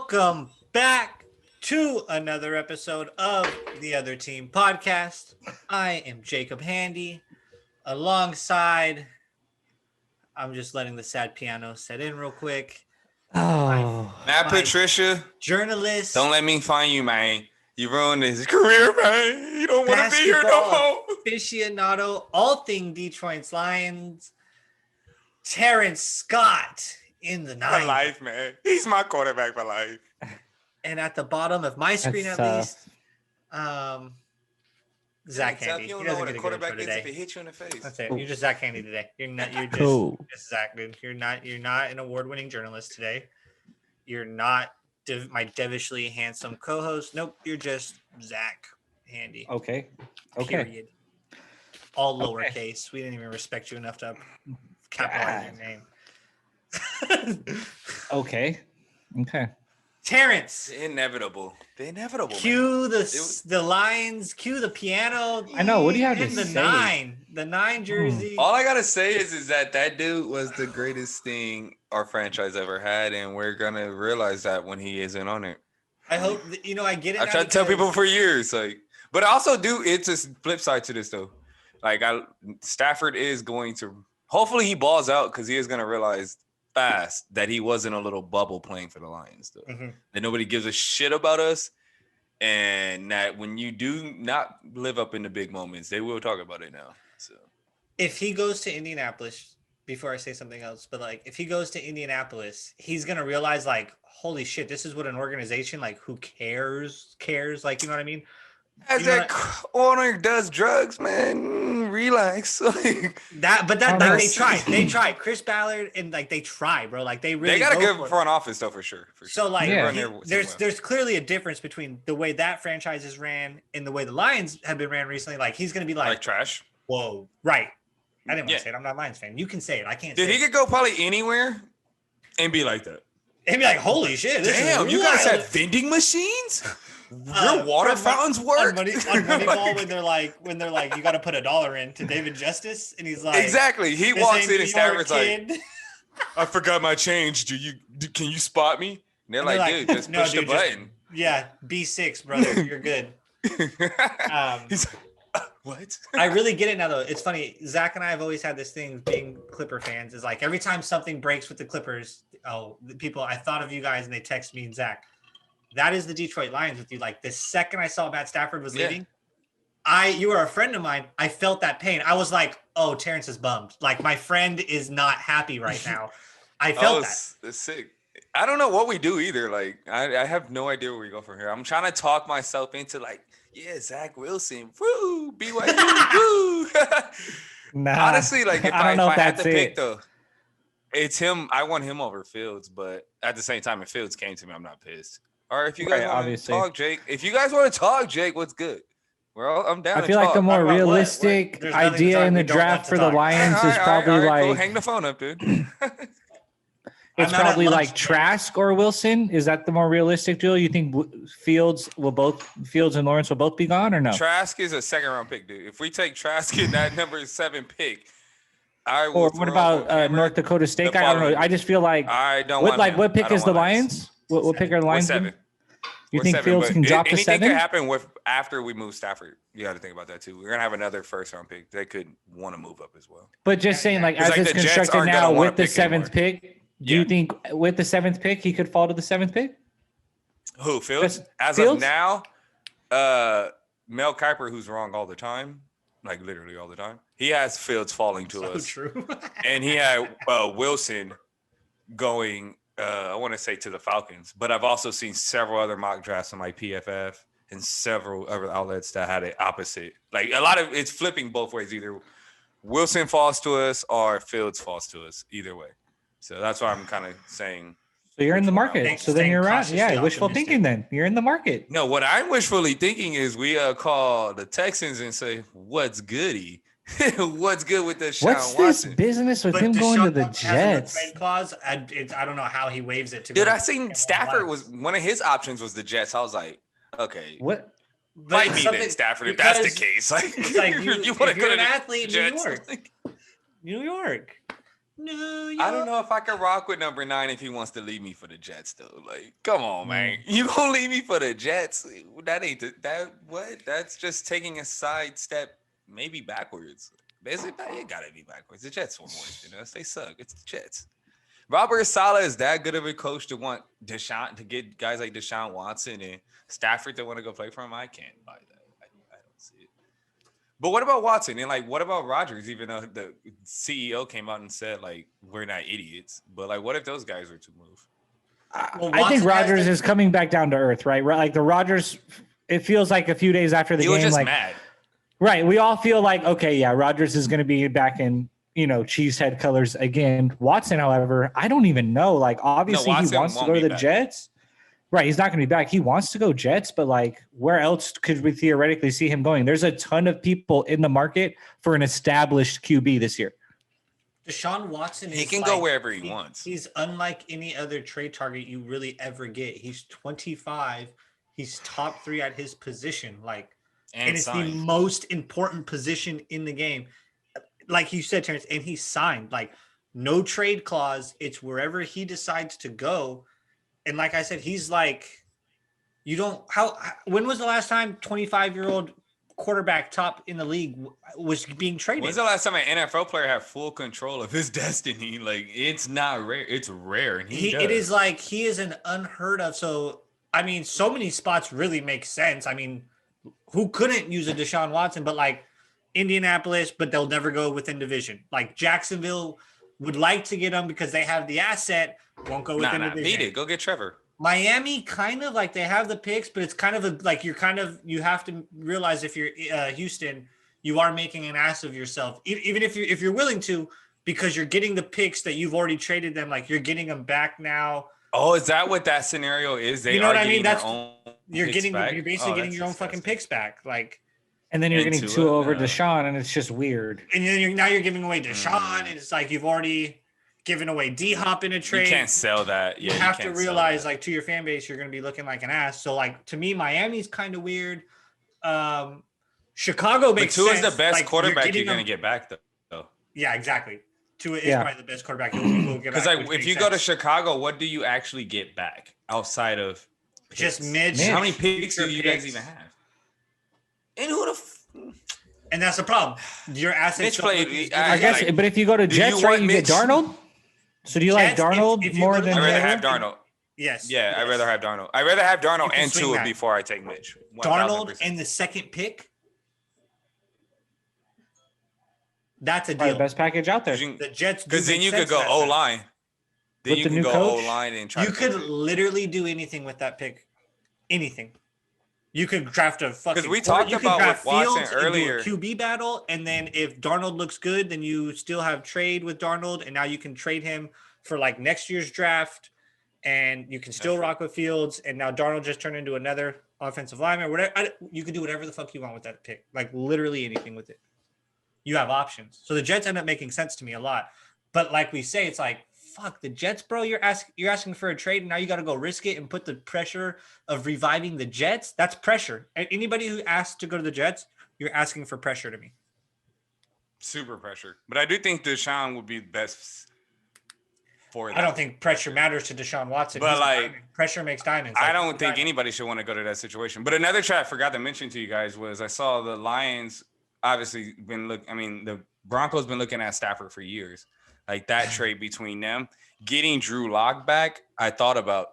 Welcome back to another episode of the Other Team Podcast. I am Jacob Handy. Alongside, I'm just letting the sad piano set in real quick. Matt Patricia, journalist. don't let me find you, man. You ruined his career, man. You don't want to be here no more. Aficionado, all thing Detroit Lions. Terrence Scott in the night. For life, man. He's my quarterback for life. And at the bottom of my screen, at least, Zach Handy. You don't know what a quarterback is if he hits you in the face. That's it. You're just Zach Handy today. You're not. You're just Zach, dude. You're not an award-winning journalist today. You're not my devishly handsome co-host. Nope. You're just Zach Handy. Okay. Period. All lowercase. We didn't even respect you enough to capitalize your name. Okay. Terrence. The inevitable. Cue the lines. Cue the piano. I know. What do you have to say? The nine jersey. All I gotta say is that dude was the greatest thing our franchise ever had, and we're gonna realize that when he isn't on it. I hope I get it. I tried to tell people for years, but I also do. It's a flip side to this though. Stafford is going to. Hopefully he balls out because he is going to realize fast that he wasn't a little bubble playing for the Lions. Though. Mm-hmm. That nobody gives a shit about us. And that when you do not live up in the big moments, they will talk about it now. So, if he goes to Indianapolis, before I say something else, but if he goes to Indianapolis, he's going to realize holy shit, this is what an organization who cares, you know what I mean? As that owner does drugs, man, relax. They try. Chris Ballard and they try, bro. They really they got a good front office though, for sure. So there's clearly a difference between the way that franchise is ran and the way the Lions have been ran recently. He's gonna be like trash. Whoa, right? I didn't want to say it. I'm not a Lions fan. You can say it. I can't. Dude, he could go probably anywhere and be like that. And be like, holy shit! Damn, you guys have vending machines. Your water fountains work on Moneyball when they're like, you got to put $1 in to David Justice, and he's like, exactly. He walks in and Stafford's like, I forgot my change. Can you spot me? And they're like, dude, just push the button. B6, brother, you're good. He's like, what? I really get it now, though. It's funny. Zach and I have always had this thing being Clipper fans. Is every time something breaks with the Clippers, I thought of you guys, and they text me and Zach. That is the Detroit Lions with you. The second I saw Matt Stafford was leaving, you were a friend of mine. I felt that pain. I was like, oh, Terrence is bummed. My friend is not happy right now. I felt that. It's sick. I don't know what we do either. I have no idea where we go from here. I'm trying to talk myself into Zach Wilson. Woo! BYU. Woo! Nah, honestly, if I had to pick though, it's him. I want him over Fields, but at the same time, if Fields came to me, I'm not pissed. Or if you guys want to talk, Jake. If you guys want to talk, Jake, what's good? I'm down. I feel like the more realistic idea in the draft for the Lions is probably cool. Hang the phone up, dude. It's probably Trask or Wilson. Is that the more realistic deal? You think Fields and Lawrence will both be gone or no? Trask is a second-round pick, dude. If we take Trask in that number 7 pick, I will. Or what about North Dakota State? I don't know. I just feel like I don't want. What pick is the Lions? What pick are the Lions? 7. You think Fields can drop to 7? Anything could happen after we move Stafford. You got to think about that too. We're gonna have another first-round pick. They could want to move up as well. But just saying, as it's constructed now with the 7th pick, do you think with the 7th pick he could fall to the 7th pick? Who, Fields? Of now, Mel Kiper, who's wrong all the time, literally all the time. He has Fields falling to us. True. And he had Wilson going. I want to say to the Falcons, but I've also seen several other mock drafts on PFF and several other outlets that had it opposite. A lot of it's flipping both ways. Either Wilson falls to us or Fields falls to us. Either way. So that's why I'm kind of saying. So you're in the market. So then you're right. Yeah, wishful thinking. Then you're in the market. No, what I'm wishfully thinking is we call the Texans and say, "What's goody?" What's good with the Sean What's this Watson? Business with him going to the Jets? Trade clause. I don't know how he waives it to. Dude, I seen Stafford was one of his options was the Jets. I was like, okay, what? Fight me then, Stafford. If that's the case, you want to go to an athlete in New York. New York. New York. I don't know if I can rock with number 9 if he wants to leave me for the Jets though. Like, come on, man. You gonna leave me for the Jets? That ain't that what? That's just taking a side step, maybe backwards. Basically, it gotta be backwards. The Jets were worse than us. They suck. It's the Jets. Robert Saleh is that good of a coach to want to get guys like Deshaun Watson and Stafford to want to go play for him? I can't buy that. I don't see it. But what about Watson? And like, what about Rodgers? Even though the CEO came out and said like we're not idiots, but like, what if those guys were to move? Well, I think Watson has Rodgers the- is coming back down to earth, right? Like the Rodgers, it feels like a few days after the He game, was just like mad. right. We all feel like, okay, yeah, Rodgers is going to be back in, cheesehead colors again. Watson, however, I don't even know. Like, obviously, he Watson wants to won't go to be the back. Jets. Right. He's not going to be back. He wants to go Jets, but like, where else could we theoretically see him going? There's a ton of people in the market for an established QB this year. Deshaun Watson He is can like, go wherever he wants. He's unlike any other trade target you really ever get. He's 25. He's top 3 at his position. Like, and it's the most important position in the game. Like you said, Terrence, and he's signed. Like, no trade clause. It's wherever he decides to go. And like I said, he's like, when was the last time 25-year-old quarterback top in the league was being traded? When's the last time an NFL player had full control of his destiny? Like, it's not rare. It's rare. And it is like he is an unheard of. So, I mean, so many spots really make sense. I mean, who couldn't use a Deshaun Watson, but like Indianapolis, but they'll never go within division. Like Jacksonville would like to get him because they have the asset, won't go within division. Beat it. Go get Trevor. Miami kind of like they have the picks, but it's kind of like you have to realize if you're Houston, you are making an ass of yourself, even if you're willing to, because you're getting the picks that you've already traded them. Like you're getting them back now. Oh, is that what that scenario is? You know what I mean? You're basically getting your own fucking picks back. Like, and then you're getting 2 over Deshaun, and it's just weird. And then you're giving away Deshaun, and it's like you've already given away D-Hop in a trade. You can't sell that. Yeah, you have to realize, like, to your fan base, you're going to be looking like an ass. So, like, to me, Miami's kind of weird. Chicago makes sense. Tua is the best quarterback you're going to get back, though. Yeah, exactly. Tua is probably the best quarterback you'll get back. Because, like, if you go to Chicago, what do you actually get back outside of picks? Just Mitch? How many picks do you guys even have? And who the and that's the problem. Your assets. I guess, but if you go to Jets, right, you get Darnold. So do you like Darnold more than? I'd rather have Darnold. Yes. Yeah, I'd rather have Darnold. I'd rather have Darnold and Tua before I take Mitch. 1000%. Darnold and the second pick. That's a deal. The best package out there. The Jets. Because then you could go O line. Then you can go O line and try. You could literally do anything with that pick. Anything. You could draft a fucking. Because we talked about with Watson earlier. QB battle, and then if Darnold looks good, then you still have trade with Darnold, and now you can trade him for like next year's draft, and you can still rock with Fields, and now Darnold just turned into another offensive lineman. Whatever, you can do whatever the fuck you want with that pick, like literally anything with it. You have options. So the Jets end up making sense to me a lot, but like we say, it's like. Fuck the Jets, bro. You're asking for a trade, and now you got to go risk it and put the pressure of reviving the Jets. That's pressure. Anybody who asks to go to the Jets, you're asking for pressure to me. Super pressure. But I do think Deshaun would be best for that. I don't think pressure matters to Deshaun Watson. But like pressure makes diamonds. I don't think anybody should want to go to that situation. But another trade I forgot to mention to you guys was I saw the Lions obviously the Broncos been looking at Stafford for years. Like that trade between them, getting Drew Lock back, I thought about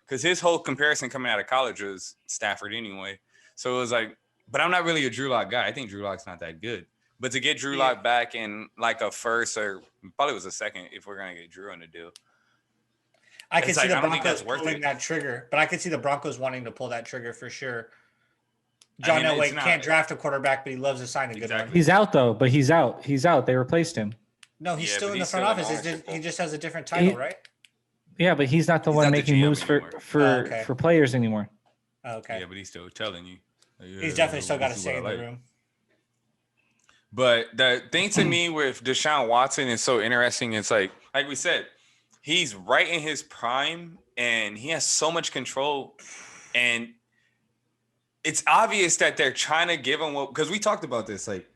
because his whole comparison coming out of college was Stafford anyway. So it was like, but I'm not really a Drew Lock guy. I think Drew Lock's not that good. But to get Drew Lock back in like a first or probably was a second if we're gonna get Drew on the deal. I can see the Broncos pulling that trigger, but I can see the Broncos wanting to pull that trigger for sure. John Elway can't draft a quarterback, but he loves to sign a good one. He's out though, but he's out. He's out. They replaced him. No, he's still in the front office. He just has a different title, right? Yeah, but he's not the one making moves for players anymore. Okay. Yeah, but he's still telling you. He's definitely still got to stay in the room. But the thing to me with Deshaun Watson is so interesting. It's like we said, he's right in his prime, and he has so much control, and it's obvious that they're trying to give him because we talked about this, like.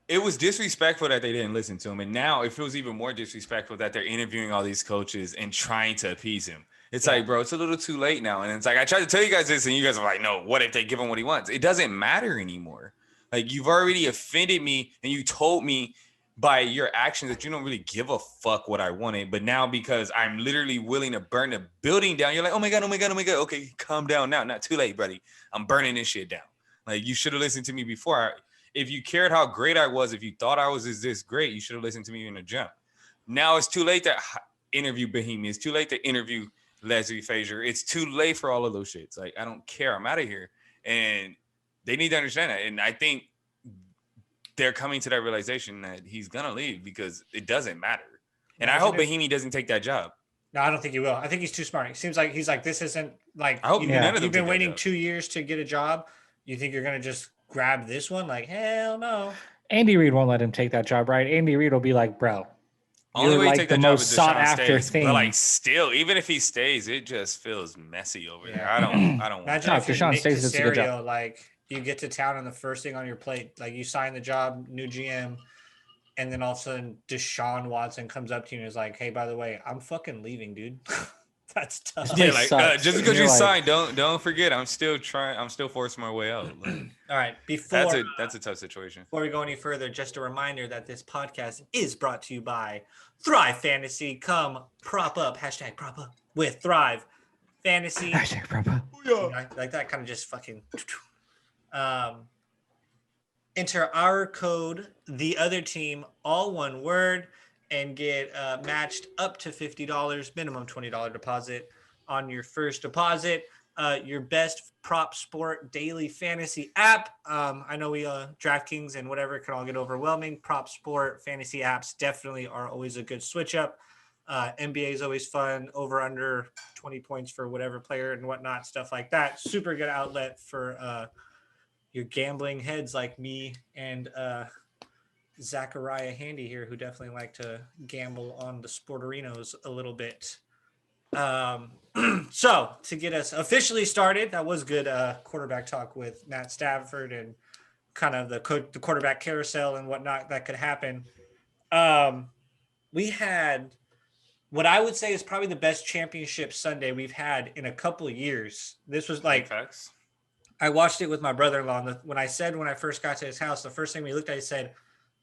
it was disrespectful that they didn't listen to him. And now it feels even more disrespectful that they're interviewing all these coaches and trying to appease him. It's like, bro, it's a little too late now. And it's like, I tried to tell you guys this and you guys are like, no, what if they give him what he wants? It doesn't matter anymore. Like, you've already offended me and you told me by your actions that you don't really give a fuck what I wanted. But now because I'm literally willing to burn the building down, you're like, oh my God, oh my God, oh my God. Okay, calm down now. Not too late, buddy. I'm burning this shit down. Like, you should have listened to me before. If you cared how great I was, if you thought I was this great, you should have listened to me in the jump. Now it's too late to interview Bohemian. It's too late to interview Leslie Frazier. It's too late for all of those shits. Like, I don't care. I'm out of here. And they need to understand that. And I think they're coming to that realization that he's going to leave because it doesn't matter. And I hope Bohemian doesn't take that job. No, I don't think he will. I think he's too smart. It seems like he's like, this isn't like, I hope you've been waiting 2 years to get a job. You think you're going to just grab this one? Like, hell no. Andy Reid won't let him take that job, right? Andy Reid will be like, bro, only way like to take the that job most is sought Deshaun after stays. thing. But like, still, even if he stays, it just feels messy over there. I don't want Imagine that. if Deshaun stays, it's a good job. Like, you get to town and the first thing on your plate, like, you sign the job, new GM, and then all of a sudden Deshaun Watson comes up to you and is like, hey, by the way, I'm fucking leaving, dude. That's tough. Yeah, like just because you signed, don't forget. I'm still trying. I'm still forcing my way out. Like, all right, that's a tough situation. Before we go any further, just a reminder that this podcast is brought to you by Thrive Fantasy. Come prop up #prop up with Thrive Fantasy. #prop up. Like that kind of just fucking. Enter our code, the other team, all one word, and get matched up to $50, minimum $20 deposit on your first deposit. Your best prop sport daily fantasy app. I know we DraftKings and whatever can all get overwhelming. Prop sport fantasy apps definitely are always a good switch up. NBA is always fun. Over under 20 points for whatever player and whatnot, stuff like that. Super good outlet for your gambling heads like me and Zachariah Handy here, who definitely like to gamble on the sporterinos a little bit. So to get us officially started, that was good quarterback talk with Matt Stafford and kind of the quarterback carousel and whatnot that could happen. We had what I would say is probably the best championship Sunday we've had in a couple of years. This was like, facts. I watched it with my brother-in-law. When I first got to his house, the first thing we looked at, he said,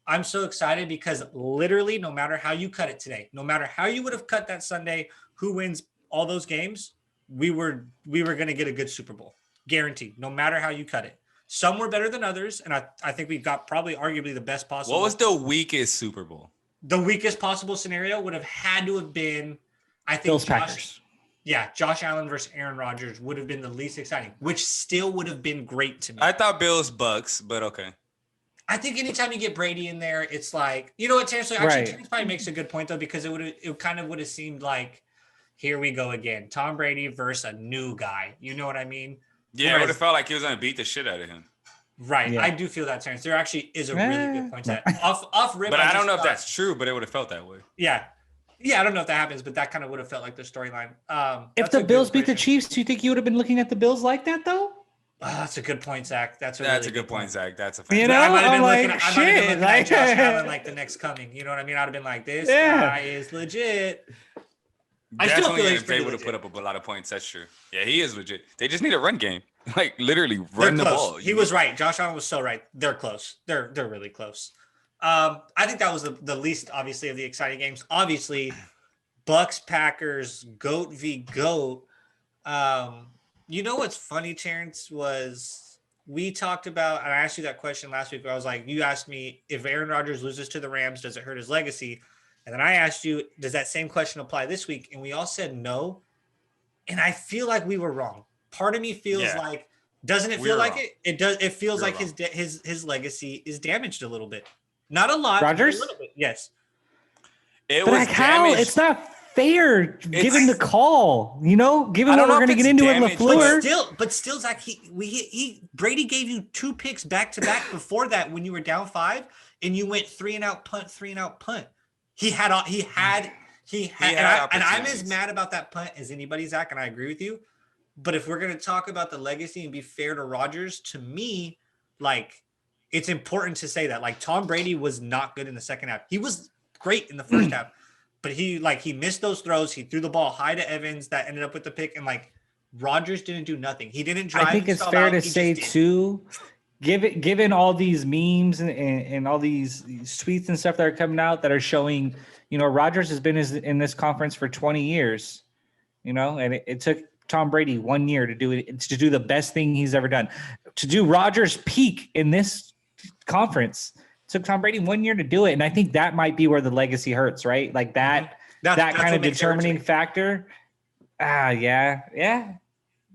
I'm so excited because literally no matter how you cut it today, no matter how you would have cut that Sunday, who wins all those games, we were going to get a good Super Bowl. Guaranteed, no matter how you cut it. Some were better than others, and I think we got probably arguably the best possible. What was the weakest Super Bowl? The weakest possible scenario would have had to have been, I think, Bills Packers. Yeah, Josh Allen versus Aaron Rodgers would have been the least exciting, which still would have been great to me. I thought Bills Bucks, but okay. I think anytime you get Brady in there, it's like, you know what, Terrence? Actually, Terrence probably makes a good point though, because it kind of would have seemed like, here we go again, Tom Brady versus a new guy. You know what I mean? Yeah, it would have felt like he was gonna beat the shit out of him. Right, yeah. I do feel that, Terrence. There actually is a really good point to that. Off rip. But I don't know if that's true, but it would have felt that way. Yeah. Yeah, I don't know if that happens, but that kind of would have felt like the storyline. If the Bills beat the Chiefs, do you think you would have been looking at the Bills like that, though? That's a good point, Zach. That's a good point, Zach. That's a fact. You know, I might have been looking like, at Josh Allen like the next coming. You know what I mean? I'd have been like, this guy is legit. I still feel like they would have put up a lot of points. That's true. Yeah, he is legit. They just need a run game. Like, literally run the ball. He was right. Josh Allen was so right. They're close. They're really close. I think that was the least, obviously, of the exciting games. Obviously, Bucks, Packers, GOAT v. GOAT. You know what's funny, Terrence, was we talked about, and I asked you that question last week, where I was like, you asked me, if Aaron Rodgers loses to the Rams, does it hurt his legacy? And then I asked you, does that same question apply this week? And we all said no. And I feel like we were wrong. Part of me feels like, doesn't it feel like it? It does. It feels like his legacy is damaged a little bit. Not a lot. Rodgers? A little bit. Yes. It was like how? It's not fair given the call, you know, given what we're going to get into with LaFleur. But still, Zach, Brady gave you 2 picks back to back before that when you were down 5, and you went 3-and-out punt, 3-and-out punt. He had, and I'm as mad about that punt as anybody, Zach, and I agree with you. But if we're going to talk about the legacy and be fair to Rodgers, to me, like, it's important to say that. Like Tom Brady was not good in the second half. He was great in the first half, but he missed those throws. He threw the ball high to Evans that ended up with the pick, and like Rodgers didn't do nothing. He didn't drive. I think it's fair to say too, given all these memes and all these tweets and stuff that are coming out that are showing, Rodgers has been in this conference for 20 years, and it took Tom Brady 1 year to do the best thing he's ever done. To do Rodgers' peak in this conference, it took Tom Brady 1 year to do it. And I think that might be where the legacy hurts, right? Like that kind of determining factor. Yeah.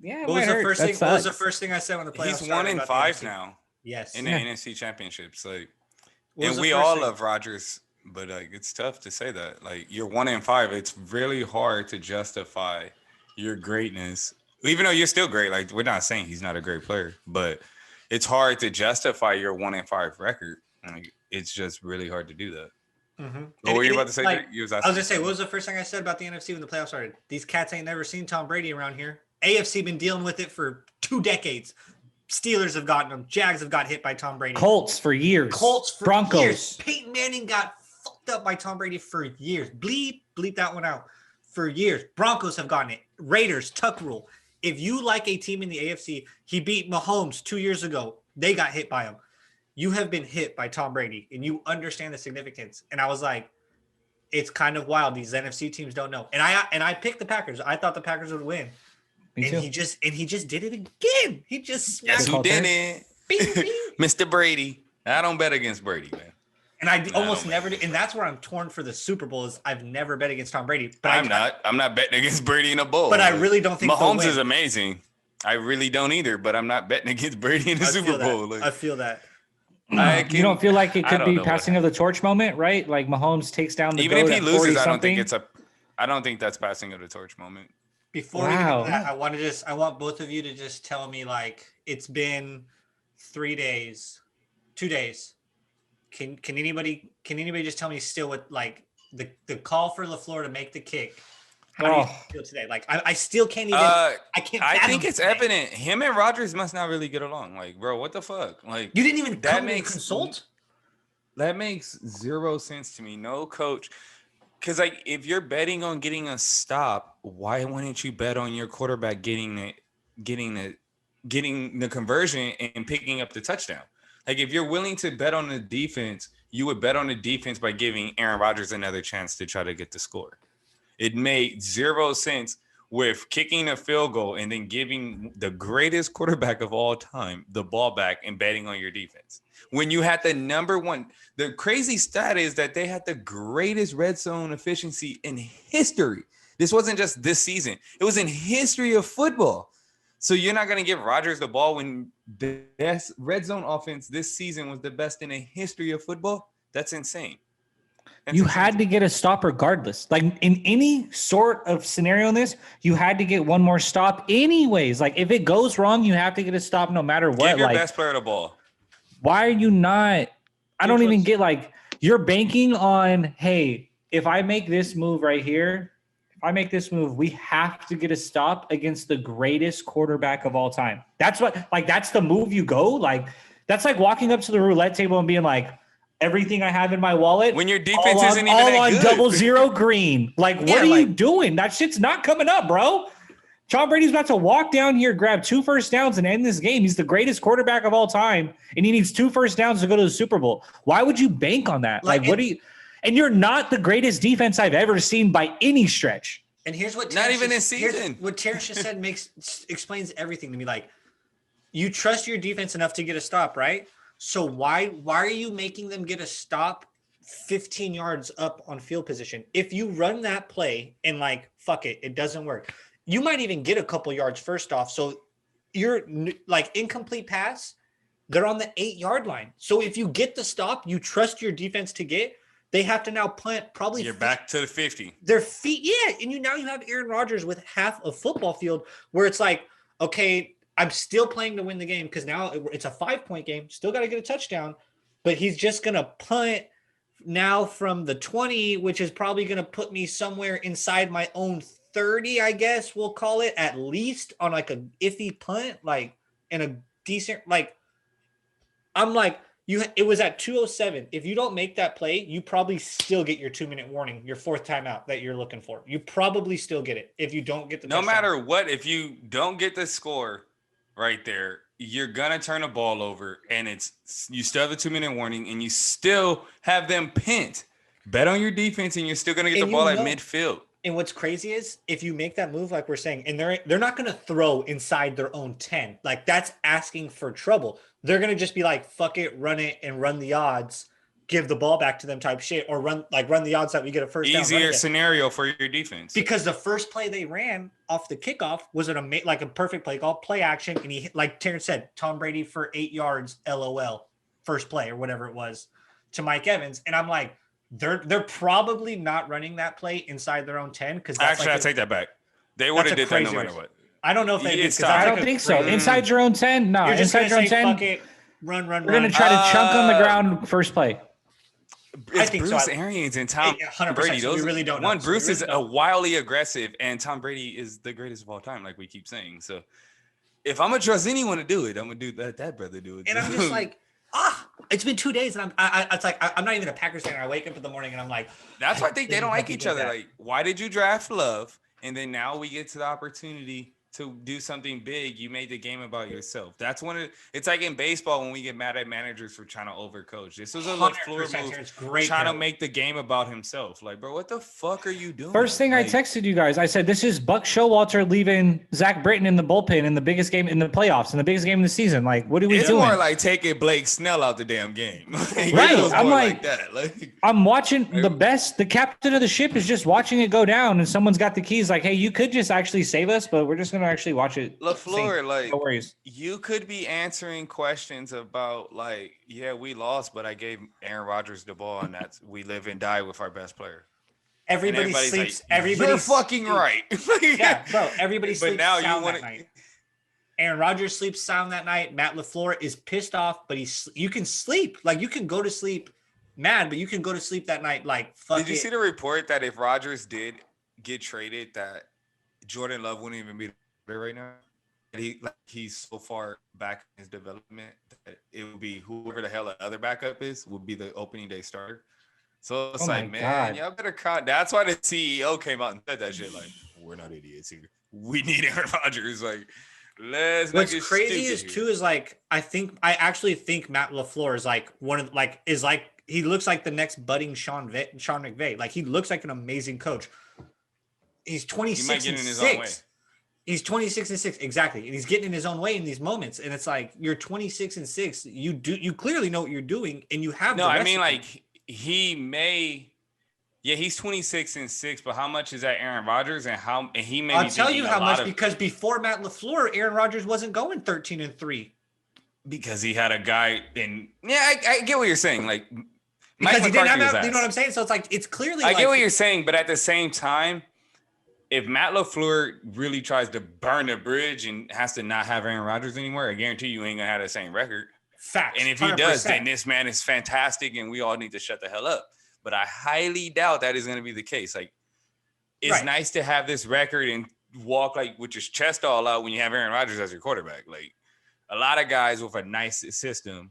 What was the first thing I said when the playoffs started? He's 1-5 now. Yes. In the NFC championships. And we all love Rodgers, but it's tough to say that. You're 1-5. It's really hard to justify your greatness, even though you're still great. We're not saying he's not a great player, but it's hard to justify your 1-5 record. It's just really hard to do that. Mm-hmm. What were you about to say? I was gonna say, what was the first thing I said about the NFC when the playoffs started? These cats ain't never seen Tom Brady around here. AFC been dealing with it for 2 decades. Steelers have gotten them. Jags have got hit by Tom Brady. Colts for years. Broncos. Years. Peyton Manning got fucked up by Tom Brady for years. Bleep that one out. For years. Broncos have gotten it. Raiders, Tuck rule. If you like a team in the AFC, he beat Mahomes 2 years ago. They got hit by him. You have been hit by Tom Brady, and you understand the significance. And I was like, it's kind of wild. These NFC teams don't know. And I picked the Packers. I thought the Packers would win. And he just did it again. He just Yes, who did it? Mr. Brady. I don't bet against Brady, man. And I almost never do. And that's where I'm torn for the Super Bowl is I've never bet against Tom Brady. But I'm not betting against Brady in a bowl. But I really don't think Mahomes is amazing. I really don't either, but I'm not betting against Brady in the Super Bowl. I feel that. You don't feel like it could be passing of the torch moment, right? Like Mahomes takes down the even if he loses, I don't think that's passing of the torch moment. Before we get to that, I want both of you to just tell me it's been 3 days, 2 days. Can anybody just tell me still what the call for LaFleur to make the kick? How do you feel today? I still can't even. I think it's evident. Him and Rodgers must not really get along. Bro, what the fuck? You didn't even consult. That makes zero sense to me. No coach. Because if you're betting on getting a stop, why wouldn't you bet on your quarterback getting the conversion and picking up the touchdown? If you're willing to bet on the defense, you would bet on the defense by giving Aaron Rodgers another chance to try to get the score. It made zero sense with kicking a field goal and then giving the greatest quarterback of all time the ball back and betting on your defense. When you had the number one, the crazy stat is that they had the greatest red zone efficiency in history. This wasn't just this season. It was in history of football. So you're not going to give Rodgers the ball when the best red zone offense this season was the best in the history of football? That's insane. You had to get a stop regardless. In any sort of scenario in this, you had to get one more stop anyways. If it goes wrong, you have to get a stop no matter what. Give your best player the ball. Why are you not? I don't even get you're banking on, hey, if I make this move right here, we have to get a stop against the greatest quarterback of all time. That's what, that's the move you go. That's like walking up to the roulette table and being like, everything I have in my wallet. When your defense isn't even that good. All on 0 green. What are you doing? That shit's not coming up, bro. Tom Brady's about to walk down here, grab 2 first downs, and end this game. He's the greatest quarterback of all time, and he needs 2 first downs to go to the Super Bowl. Why would you bank on that? And you're not the greatest defense I've ever seen by any stretch. And here's what not even in season. What Terrence just said explains everything to me. You trust your defense enough to get a stop, right? So why are you making them get a stop 15 yards up on field position? If you run that play and fuck it, it doesn't work. You might even get a couple yards first off. So you're incomplete pass, they're on the 8-yard line. So if you get the stop, you trust your defense to get, they have to now punt probably. You're back to the 50. Their feet, yeah. And now you have Aaron Rodgers with half a football field where it's okay, I'm still playing to win the game because now it's a 5-point game. Still got to get a touchdown, but he's just going to punt now from the 20, which is probably going to put me somewhere inside my own 30, I guess we'll call it, at least on a iffy punt, in a decent, I'm It was at 2:07. If you don't make that play, you probably still get your 2-minute warning, your fourth timeout that you're looking for. You probably still get it if you don't get the No touchdown. matter what, if you don't get the score right there, you're gonna turn the ball over, and you still have the 2-minute warning, and you still have them pinned. Bet on your defense, and you're still gonna get the ball at midfield. And what's crazy is if you make that move, like we're saying, and they're not going to throw inside their own 10. Like that's asking for trouble. They're going to just be like, fuck it, run it and run the odds, give the ball back to them type shit, or run the odds that we get a first down. Easier scenario for your defense. Because the first play they ran off the kickoff was a perfect play call, play action. And he, like Terrence said, Tom Brady for 8 yards, LOL, first play or whatever it was to Mike Evans. And I'm like, they're probably not running that play inside their own 10 because actually I take that back. They would have did that no matter what. I don't know if they did. I don't think so. Inside your own 10, no. You're just inside your own 10. Fuck it, run. We're gonna try to chunk on the ground first play. It's Bruce Arians and Tom Brady. So we really don't know. Bruce is a wildly aggressive, and Tom Brady is the greatest of all time, like we keep saying. So if I'm gonna trust anyone to do it, I'm gonna do that brother do it. And I'm just like, it's been 2 days, and I'm not even a Packers fan. I wake up in the morning and I'm like, that's why I think they don't like each other. Like, why did you draft Love? And then now we get to the opportunity to do something big. You made the game about yourself. That's it's like in baseball when we get mad at managers for trying to overcoach. This was a LaFleur move trying to make the game about himself. Like, bro, what the fuck are you doing? First thing I texted you guys, I said, this is Buck Showalter leaving Zach Britton in the bullpen in the biggest game in the playoffs, in the biggest game of the season. Like, what are we doing? It's more like taking Blake Snell out the damn game. Right. I'm like that. I'm watching the captain of the ship is just watching it go down, and someone's got the keys like, hey, you could just actually save us, but we're just going to actually watch it. LaFleur, like, no worries. You could be answering questions about like, yeah, we lost, but I gave Aaron Rodgers the ball, and we live and die with our best player. Everybody sleeps. Like, you're fucking right. Yeah, bro. Everybody sleeps. But now sound that night. Aaron Rodgers sleeps sound that night. Matt LaFleur is pissed off, but you can sleep. Like you can go to sleep mad, but you can go to sleep that night. Like fuck. Did you see the report that if Rodgers did get traded, that Jordan Love wouldn't even be there right now? He's so far back in his development that it would be whoever the hell the other backup is would be the opening day starter. So it's like, man, y'all better cut. That's why the CEO came out and said that shit. Like, we're not idiots here. We need Aaron Rodgers. Like, let's. What's crazy is like I actually think Matt LaFleur is like he looks like the next budding Sean McVay. Like he looks like an amazing coach. He's 26-6. He's 26-6 exactly, and he's getting in his own way in these moments. And it's like you're 26-6. You clearly know what you're doing, and you have. No, I mean like he may. Yeah, he's 26-6, but how much is that Aaron Rodgers and he may? I'll tell you how much because before Matt LaFleur, Aaron Rodgers wasn't going 13-3 because he had a guy in. Yeah, I get what you're saying. Like because he didn't have that. You know what I'm saying? So it's like it's clearly. I get what you're saying, but at the same time, if Matt LaFleur really tries to burn the bridge and has to not have Aaron Rodgers anymore, I guarantee you ain't gonna have the same record. Facts. And if he does, then this man is fantastic, and we all need to shut the hell up. But I highly doubt that is going to be the case. Like, it's nice to have this record and walk like with your chest all out when you have Aaron Rodgers as your quarterback. Like, a lot of guys with a nice system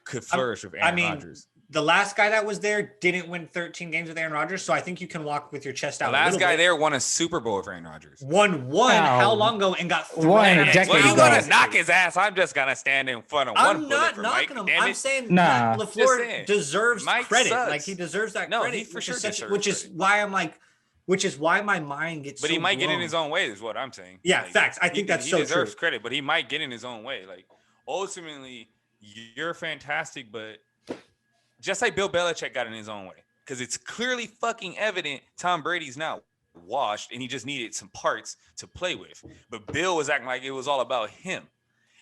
could flourish with Aaron Rodgers. The last guy that was there didn't win 13 games with Aaron Rodgers, so I think you can walk with your chest out. The last guy there won a Super Bowl with Aaron Rodgers. Won how long ago and got one a decade ago. You gonna knock his ass? I'm just gonna stand in front of one. I'm not knocking him. I'm saying LaFleur deserves credit. Sucks. Like he deserves that no, credit. He for sure deserves which is why I'm like, which is why my mind gets. But he might blown. get in his own way. Is what I'm saying. Yeah, like, facts. I think that's so true. He deserves credit, but he might get in his own way. Like ultimately, you're fantastic, but. Just like Bill Belichick got in his own way. Because it's clearly fucking evident Tom Brady's not washed and he just needed some parts to play with. But Bill was acting like it was all about him.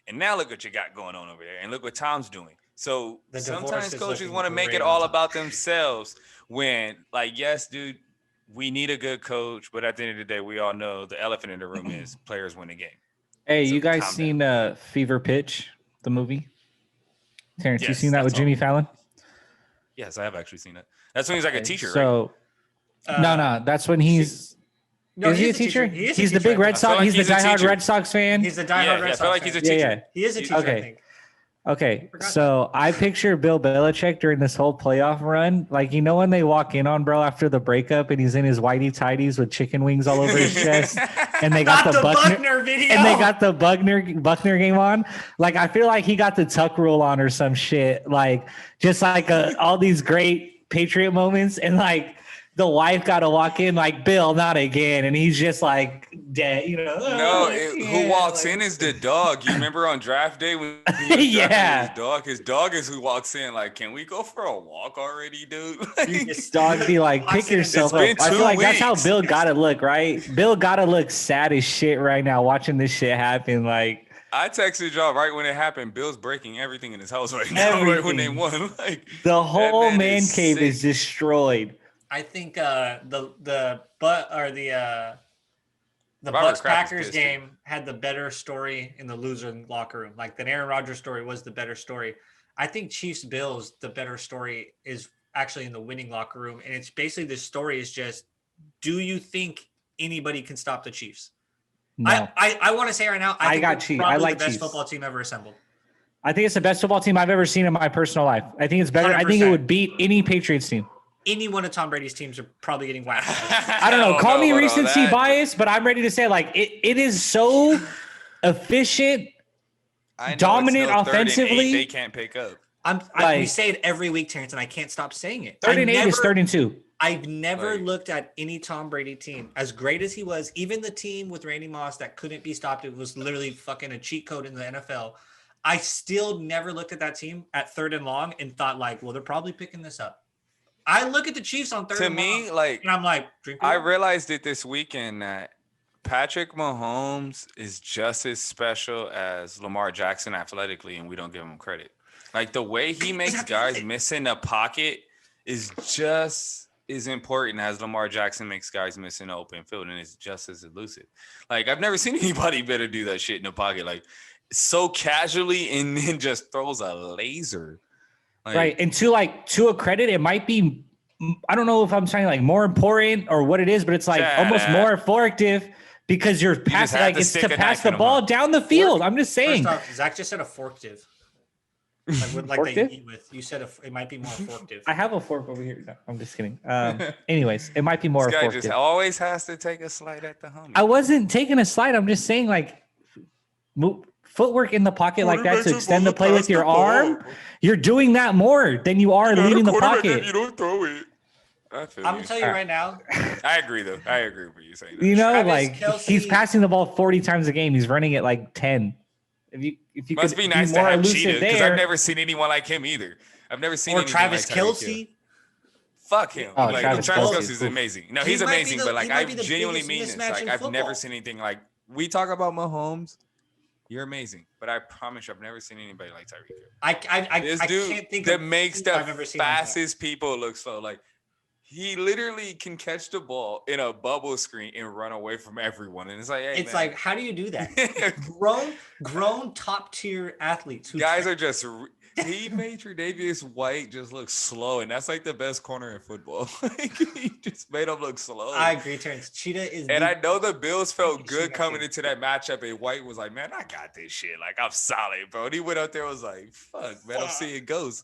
And now look what you got going on over there. And look what Tom's doing. So sometimes coaches want to make it all about themselves when, like, yes, dude, we need a good coach. But at the end of the day, we all know the elephant in the room is players win the game. Hey, so you guys seen Fever Pitch, the movie? Terrence, you seen that with Jimmy Fallon? Yes, I have actually seen it. That's when he's like a teacher, right? No, that's when he's. No, is he a teacher? He's the big Red Sox. He's the diehard Red Sox fan. He's the diehard Red Sox. I feel like he's a teacher. He is a teacher. Okay. I think. Okay, Forgot so I picture Bill Belichick during this whole playoff run, like when they walk in on bro after the breakup and he's in his whitey tighties with chicken wings all over his chest, and they got Not the the Buckner, Buckner video. and they got the Buckner game on. Like I feel like he got the tuck rule on or some shit. Like just like all these great Patriot moments, and like the wife got to walk in like Bill, not again, and he's just like dead. No, who walks in is the dog. You remember on draft day when he was drafting with his dog? His dog is who walks in. Like, can we go for a walk already, dude? This dog be like, pick yourself up. I feel like that's how Bill gotta look, right? Bill gotta look sad as shit right now watching this shit happen. Like, I texted y'all right when it happened. Bill's breaking everything in his house right now. Right when they won, like the whole man cave is destroyed. I think the Bucks Packers game had the better story in the loser locker room. Like the Aaron Rodgers story was the better story. I think Chiefs Bills, the better story is actually in the winning locker room. And it's basically the story is just, do you think anybody can stop the Chiefs? No. I want to say right now, I got Chiefs. I like the best football team ever assembled. I think it's the best football team I've ever seen in my personal life. I think it's better. 100%. I think it would beat any Patriots team. Any one of Tom Brady's teams are probably getting whacked. I don't know. Call me recency bias, but I'm ready to say like it is so efficient, dominant offensively. They can't pick up. We say it every week, Terrence, and I can't stop saying it. 3rd and 8 is 3rd and 2. I've never looked at any Tom Brady team as great as he was. Even the team with Randy Moss that couldn't be stopped. It was literally fucking a cheat code in the NFL. I still never looked at that team at 3rd and long and thought like, well, they're probably picking this up. I look at the Chiefs on 3rd and long, and I'm like, I realized it this weekend that Patrick Mahomes is just as special as Lamar Jackson athletically, and we don't give him credit. Like the way he makes guys miss in the pocket is just as important as Lamar Jackson makes guys miss in the open field, and it's just as elusive. Like I've never seen anybody better do that shit in the pocket, like so casually, and then just throws a laser. Like, right. And to a credit, it might be, I don't know if I'm saying like more important or what it is, but it's like almost more effective because you're passing, like it's to pass the ball down the field. I'm just saying. First off, Zach just said a forktive. Like they eat with. You said it might be more forktive. I have a fork over here. No, I'm just kidding. Anyways, it might be more this guy forktive. Just always has to take a slide at the homie. I wasn't taking a slide. I'm just saying like footwork in the pocket like that to extend the play with your arm. You're doing that more than you are leaving the pocket. You don't throw it. I'm gonna tell you right now. I agree though. I agree with you saying that. You know, Travis like Kelce, he's passing the ball 40 times a game. He's running it like 10. If you must be nice to have Cheetah because I've never seen anyone like him either. I've never seen Travis like Kelce. Fuck him. Oh, like Travis Kelce is amazing. No, he's amazing, but like I genuinely mean this. Like I've never seen anything like we talk about Mahomes. You're amazing, but I promise you, I've never seen anybody like Tyreek Hill. I can't think that makes the fastest people look slow. Like he literally can catch the ball in a bubble screen and run away from everyone. And it's like, hey, it's like, how do you do that? grown top tier athletes. Guys are just. He made Tre'Davious White just look slow, and that's like the best corner in football. Like, he just made him look slow. I agree, Terrence. Cheetah is. And I know the Bills felt good coming into that matchup, and White was like, "Man, I got this shit. Like, I'm solid, bro." And he went out there and was like, "Fuck, man, I'm seeing ghosts."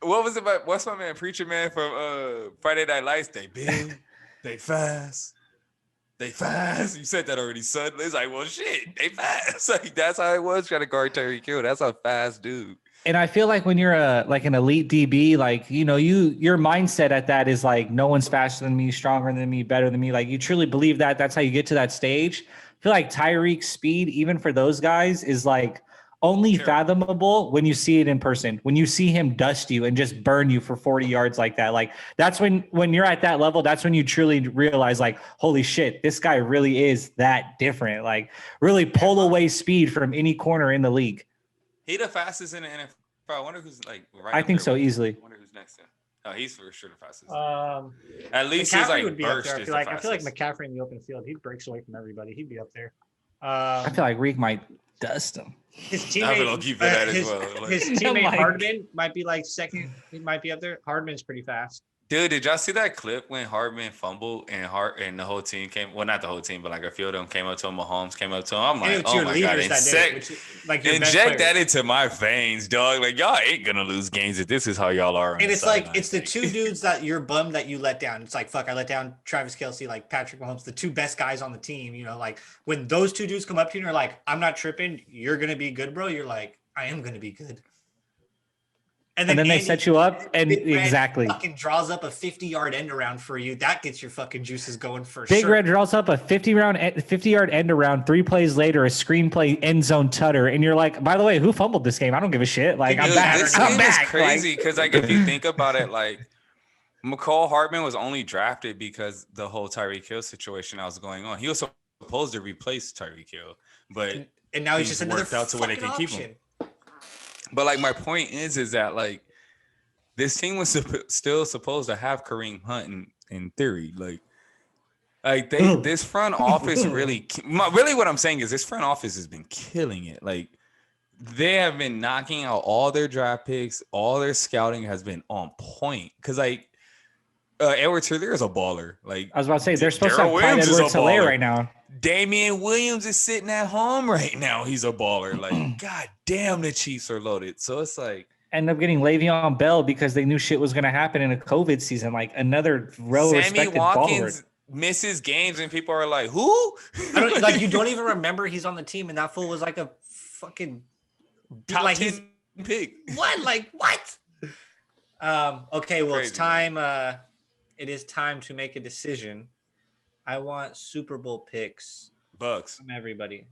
What was it about? What's my man, Preacher Man from Friday Night Lights? They big, they fast. They fast. You said that already, son. It's like, well, shit, they fast. Like, that's how it was trying to guard Tyreek Hill. That's a fast dude. And I feel like when you're an elite DB, like, you know, your mindset at that is like, no one's faster than me, stronger than me, better than me. Like you truly believe that. That's how you get to that stage. I feel like Tyreek's speed, even for those guys, is like only fathomable when you see it in person, when you see him dust you and just burn you for 40 yards like that. Like that's when you're at that level, that's when you truly realize like, holy shit, this guy really is that different. Like really pull away speed from any corner in the league. He the fastest in the NFL. I wonder who's like right. I think so easily. I wonder who's next to him. Oh, he's for sure the fastest. At least McCaffrey he's like would be burst. Up there. I feel like McCaffrey in the open field, he breaks away from everybody. He'd be up there. I feel like Reek might dust them. His I will teammate, keep that as well. Like, his teammate Like- Hardman might be like second. He might be up there. Hardman's pretty fast. dude, did y'all see that clip when Hardman fumbled and the whole team came? Well, not the whole team, but like a few of them came up to him. Mahomes came up to him. I'm And like, it's oh your my god, leaders that did it, which is, like your best inject players. that into my veins, dog. Like y'all ain't gonna lose games if this is how y'all are. on And the it's like sideline. it's the two dudes that you're bummed that you let down. It's like, fuck, I let down Travis Kelce, like Patrick Mahomes, the two best guys on the team. You know, like when those two dudes come up to you and are like, I'm not tripping, you're gonna be good, bro. You're like, I am gonna be good. And then they set you up, and Big Red exactly. fucking draws up a 50-yard end around for you. That gets your fucking juices going for Big sure. Red draws up a 50-yard end around. 3 plays later, a screenplay end zone tutter, and you're like, by the way, who fumbled this game? I don't give a shit. Like, I'm Dude, back. this I'm game back. is crazy because like if you think about it, like McCall Hardman was only drafted because the whole Tyreek Hill situation that was going on. He was supposed to replace Tyreek Hill, but And now he's just another worked out to where they can fucking keep him. option. But like my point is that like this team was still supposed to have Kareem Hunt in theory, like this front office really what I'm saying is this front office has been killing it. Like they have been knocking out all their draft picks, all their scouting has been on point. Because like Edwards Helaire is a baller. Like I was about to say they're supposed Darrell to have Clyde Williams is a Edwards-Helaire baller. right now. Damian Williams is sitting at home right now. He's a baller. Like, god damn, the Chiefs are loaded. So it's like End up getting Le'Veon Bell because they knew shit was going to happen in a COVID season. Like another Sammy well-respected Watkins baller. misses games and people are like, who? I don't like you don't even remember he's on the team, and that fool was like a fucking Top like 10 pick. what? Like what? Okay, well it's Crazy, time. It is time to make a decision. I want Super Bowl picks Bucks. from everybody.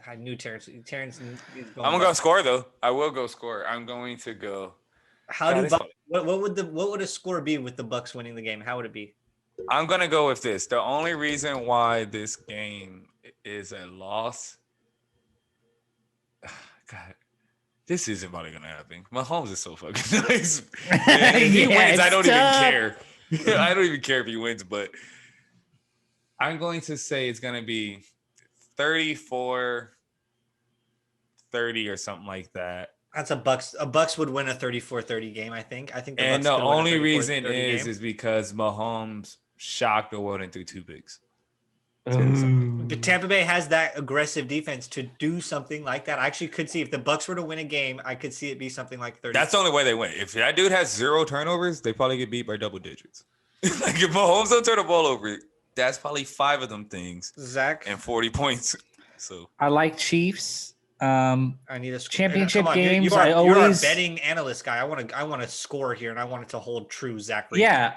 I knew Terrence is going. I'm gonna go score though. I will go score. I'm going to go. How God, do it's Bucks, what would a score be with the Bucks winning the game? How would it be? I'm gonna go with this. The only reason why this game is a loss, God, this isn't probably gonna happen. Mahomes is so fucking nice. And if he Yeah, wins, I it's don't tough. even care. I don't even care if he wins, but I'm going to say it's gonna be 34-30 or something like that. That's a Bucks. A Bucks would win a 34-30 game. I think. The And Bucks the could win a only 34-30 reason game. is because Mahomes shocked the world and threw 2 picks. But Tampa Bay has that aggressive defense to do something like that. I actually could see if the Bucks were to win a game, I could see it be something like 30. That's the only way they win. If that dude has 0 turnovers, they probably get beat by double digits. Like if Mahomes don't turn the ball over, that's probably 5 of them things Zach. and 40 points. So I like Chiefs. I need a Championship come on, games, You are, I you're our always- betting analyst guy. I want to score here, and I want it to hold true, Zach. Yeah.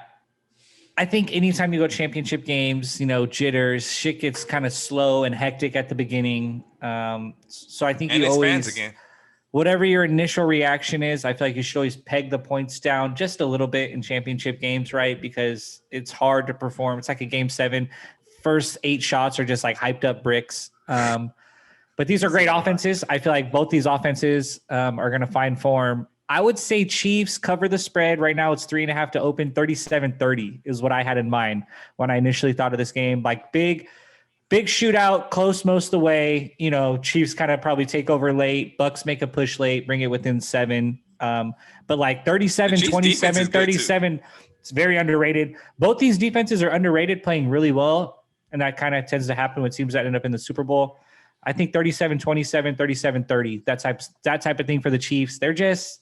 I think anytime you go championship games, jitters, shit gets kind of slow and hectic at the beginning. So I think and you it's always, fans again. whatever your initial reaction is, I feel like you should always peg the points down just a little bit in championship games, right? Because it's hard to perform. It's like a game 7. First 8 shots are just like hyped up bricks. But these are great offenses. I feel like both these offenses are going to find form. I would say Chiefs cover the spread. Right now it's 3.5 to open. 37-30 is what I had in mind when I initially thought of this game. Like big shootout, close most of the way. Chiefs kind of probably take over late. Bucks make a push late, bring it within 7. But like 37, The Chiefs' 27, defense is good, too. 37. It's very underrated. Both these defenses are underrated, playing really well. And that kind of tends to happen with teams that end up in the Super Bowl. I think 37-27, 37-30, that type of thing for the Chiefs. They're just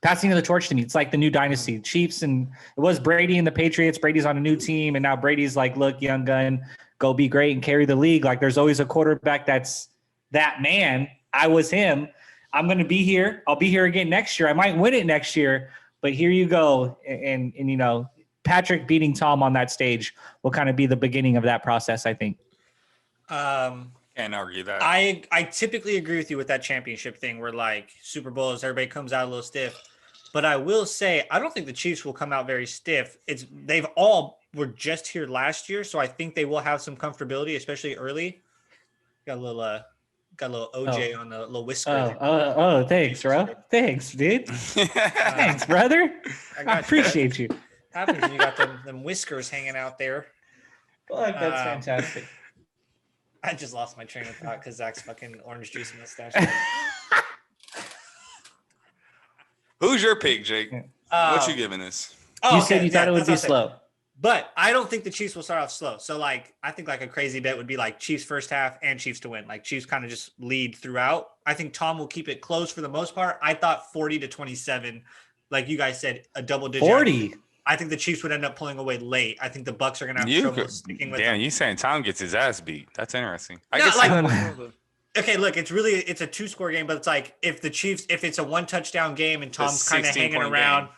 passing the torch to me. It's like the new dynasty. Chiefs, and it was Brady and the Patriots. Brady's on a new team, and now Brady's like, look, young gun, go be great and carry the league. Like there's always a quarterback that's that man. I was him. I'm going to be here. I'll be here again next year. I might win it next year, but here you go. And Patrick beating Tom on that stage will kind of be the beginning of that process, I think. Can't argue that. I typically agree with you with that championship thing where like Super Bowls, everybody comes out a little stiff. But I will say, I don't think the Chiefs will come out very stiff. They've all were just here last year, so I think they will have some comfortability, especially early. Got a little OJ on the little whisker. Oh, thanks, bro. Thanks, dude. Thanks, brother. I appreciate you. Happens when you got them whiskers hanging out there. Fuck, that's fantastic. I just lost my train of thought because Zach's fucking orange juice mustache. Who's your pick, Jake? What you giving us? Oh, You said you thought it would that's be what I said. slow. But I don't think the Chiefs will start off slow. So, like, I think like a crazy bet would be like Chiefs first half and Chiefs to win. Like Chiefs kind of just lead throughout. I think Tom will keep it close for the most part. I thought 40-27, like you guys said, a double digit. 40. I think the Chiefs would end up pulling away late. I think the Bucks are gonna have trouble sticking with Damn, them. you saying Tom gets his ass beat? That's interesting. I No, guess like- Okay, look, it's a 2-score game, but it's like if it's a 1-touchdown game and Tom's kind of hanging around. Game.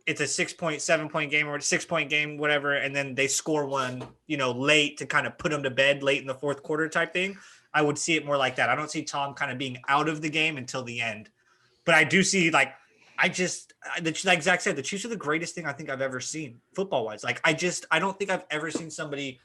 It's a 7-point game or a 6-point game, whatever, and then they score one, late to kind of put them to bed late in the fourth quarter type thing. I would see it more like that. I don't see Tom kind of being out of the game until the end, but I do see like Zach said, the Chiefs are the greatest thing I think I've ever seen football wise. Like I don't think I've ever seen somebody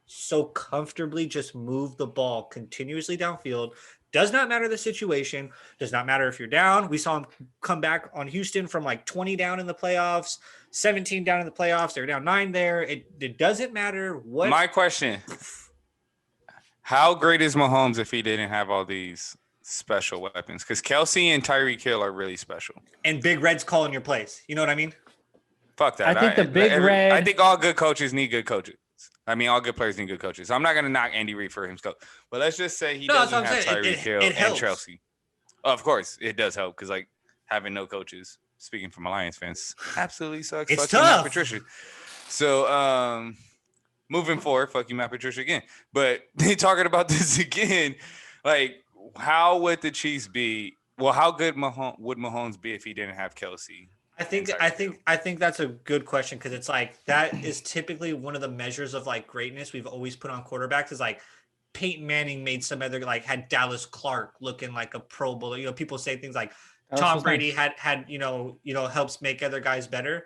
so comfortably just move the ball continuously downfield. Does not matter the situation. Does not matter if you're down. We saw him come back on Houston from like 20 down in the playoffs, 17 down in the playoffs. They were down 9 there. It doesn't matter what. My question: how great is Mahomes if he didn't have all these special weapons? Because Kelsey and Tyreek Hill are really special. And Big Red's calling your plays. You know what I mean? Fuck that. I think all good coaches need good coaches. I mean, all good players need good coaches. I'm not going to knock Andy Reid for his coach, but let's just say he doesn't have Tyreek Hill and Chelsea. Oh, of course, it does help because like having no coaches. Speaking from Alliance fans, absolutely sucks. It's fuck tough. You, Matt Patricia. So, moving forward, fuck you, Matt Patricia again. But talking about this again, like, how would the Chiefs be? Well, how good would Mahomes be if he didn't have Kelsey? I think that's a good question because it's like that is typically one of the measures of like greatness we've always put on quarterbacks is like Peyton Manning made some other like had Dallas Clark looking like a Pro Bowl. People say things like Tom Brady had helps make other guys better.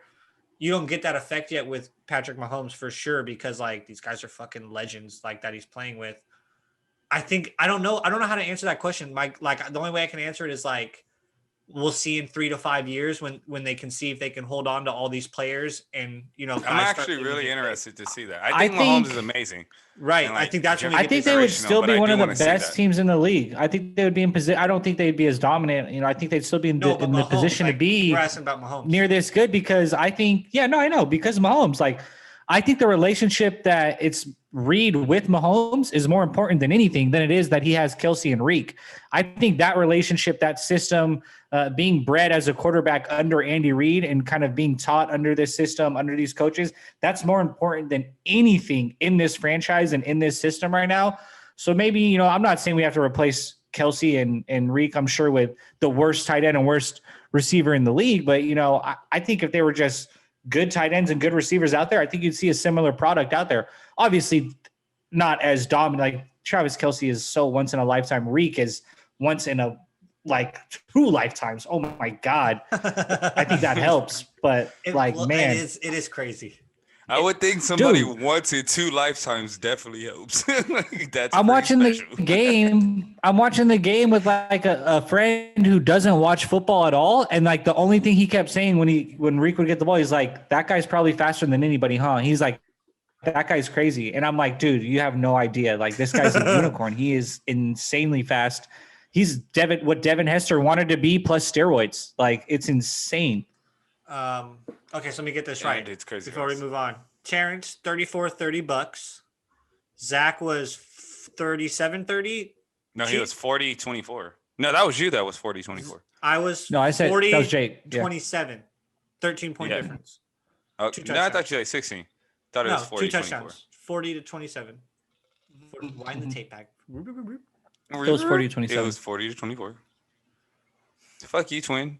You don't get that effect yet with Patrick Mahomes for sure because like these guys are fucking legends like that he's playing with. I don't know how to answer that question. Like the only way I can answer it is like we'll see in 3 to 5 years when they can see if they can hold on to all these players and I'm actually really interested to see that. I think Mahomes is amazing. Right. Like, I think that's when I think they would still be one of the best teams in the league. I think they would be in position. I don't think they'd be as dominant. I think they'd still be in the position to be near this good because I think, I know because Mahomes, like, I think the relationship that it's Reid with Mahomes is more important than anything than it is that he has Kelsey and Reek. I think that relationship, that system, being bred as a quarterback under Andy Reid and kind of being taught under this system, under these coaches, that's more important than anything in this franchise and in this system right now. So maybe, I'm not saying we have to replace Kelsey and Reek, I'm sure, with the worst tight end and worst receiver in the league. But, I think if they were just good tight ends and good receivers out there, I think you'd see a similar product out there. Obviously not as dominant. Like Travis Kelsey is so once in a lifetime. Reek is once in a 2 lifetimes. Oh my God. I think that helps. But man, it is crazy. I would think somebody once in 2 lifetimes definitely helps. I'm watching the game. I'm watching the game with like a friend who doesn't watch football at all. And like the only thing he kept saying when Reek would get the ball, he's like, that guy's probably faster than anybody, huh? He's like, that guy's crazy. And I'm like, dude, you have no idea. Like this guy's a unicorn. He is insanely fast. He's what Devin Hester wanted to be plus steroids. Like it's insane. Okay, so let me get this right. It's crazy before we move on. Terrence, $34.30. Zach was 37.30. No, he was 40.24. No, that was you. That was 40.24. I was. No, I said 40, that was Jake. 27, 13-point difference. No, I thought you like 16. Thought it was 40. 2 touchdowns. 40-27. Wind the tape back. It was 40-27. It was 40-24. Fuck you, twin.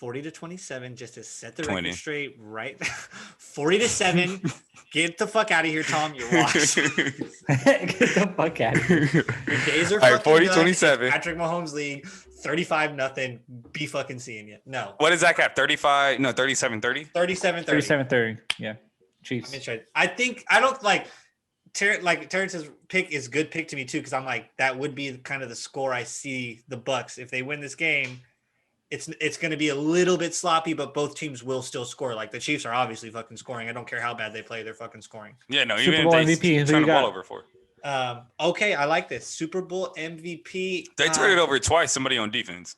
40-27, just to set the record straight, right? 40-7. Get the fuck out of here, Tom. You're washed. Get the fuck out of here. Your days are fucking 40-27. Patrick Mahomes league, 35-0. Be fucking seeing you. No. What is Zach at? 35? No, 37-30? 37-30. 37-30. Yeah. Chiefs. Terrence's pick is good pick to me too, because I'm like, that would be kind of the score I see the Bucks. If they win this game, it's going to be a little bit sloppy, but both teams will still score. Like the Chiefs are obviously fucking scoring. I don't care how bad they play, they're fucking scoring. Yeah, no, Super even Bowl if they MVP, turn the ball over for. Okay, I like this. Super Bowl MVP. They turned it over twice. Somebody on defense,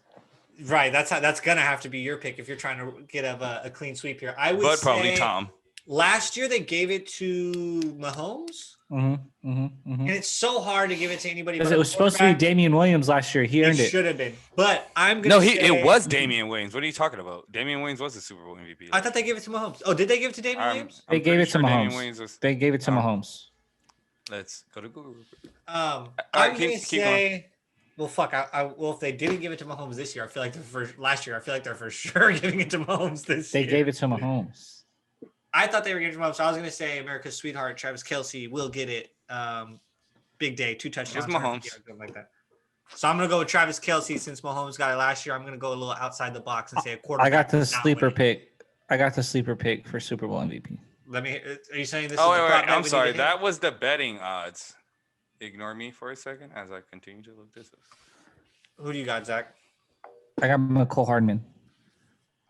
Right. That's gonna have to be your pick if you're trying to get a clean sweep here. I would but say probably Tom. last year they gave it to Mahomes. And it's so hard to give it to anybody. Because But it was supposed to be Damian Williams last year. He It earned it. should have been. But I'm gonna No, say, it was Damian Williams. What are you talking about? Damian Williams was the Super Bowl MVP. I thought they gave it to Mahomes. Oh, did they give it to Damian Williams? They gave it to Mahomes. They gave it to Mahomes. Let's go to Google. I'm right, gonna keep say. going. Well, fuck. Well, if they didn't give it to Mahomes this year, I feel like last year. I feel like they're for sure giving it to Mahomes this year. They gave it to Mahomes. I thought they were giving it to Mahomes. So I was gonna say America's sweetheart, Travis Kelce, will get it. Big day, 2 touchdowns. It's Mahomes. Something like that. So I'm gonna go with Travis Kelce since Mahomes got it last year. I'm gonna go a little outside the box and say a quarterback. I got the not sleeper winning. pick. I got the sleeper pick for Super Bowl MVP. Let me. Are you saying this? Oh, is the wait, prop bet I'm we need sorry. to hit? That was the betting odds. Ignore me for a second as I continue to look this up. Who do you got, Zach? I got McCole Hardman.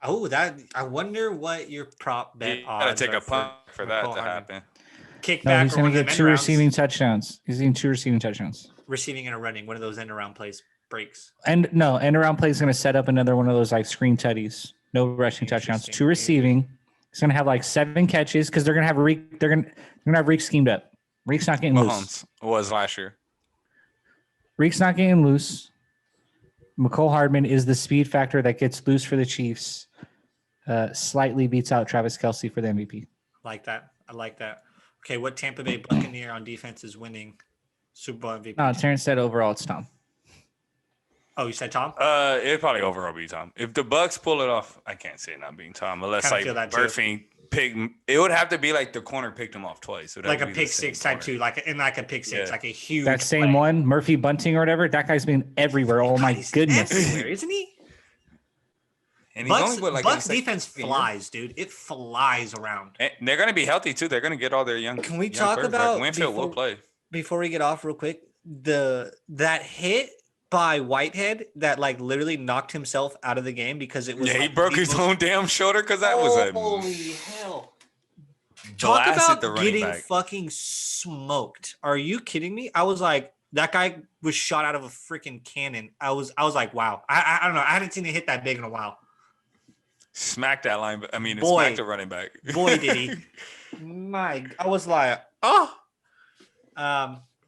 Oh, that. I wonder what your prop bet You odds. gotta take are a punt for that McCole to Hardman. happen. Kickback No, he's or going one to of get them 2 end rounds? receiving touchdowns. He's getting 2 receiving touchdowns. Receiving and a running. One of those end around plays breaks. And no, end around play is going to set up another one of those like screen tutties. No rushing touchdowns. 2 receiving. He's going to have like 7 catches because they're going to have Reek. They're going to have Reek schemed up. Reek's not getting loose. Mahomes was last year. Reek's not getting loose. McCole Hardman is the speed factor that gets loose for the Chiefs. Slightly beats out Travis Kelce for the MVP. Like that. I like that. Okay, what Tampa Bay Buccaneer on defense is winning Super Bowl MVP? No, Terrence said overall it's Tom. Oh, you said Tom? It'd probably overall be Tom. If the Bucks pull it off, I can't say it not being Tom. Unless Kinda like feel that too. Burfing pick, it would have to be like the corner picked him off twice. It would Like have a to be the pick same six type corner. two, like a pick six, Yeah. like a huge. That same play. one, Murphy Bunting or whatever, that guy's been everywhere. Oh my He's goodness. everywhere, isn't he? And he's only what, like in Bucks the second defense year? flies, dude. It flies around. And they're gonna be healthy too. They're gonna get all their young. Can we young talk quarterbacks. about Winfield will play? Before we get off real quick, that hit by Whitehead that like literally knocked himself out of the game because it was. Yeah, he like, broke the his most- own damn shoulder because that was a Holy hell! Talk blast about at the running getting back. fucking smoked. Are you kidding me? I was like, that guy was shot out of a freaking cannon. I was like, wow. I don't know. I hadn't seen it hit that big in a while. Smacked that line. I mean, it Boy. smacked the running back. Boy, did he! I was like, oh.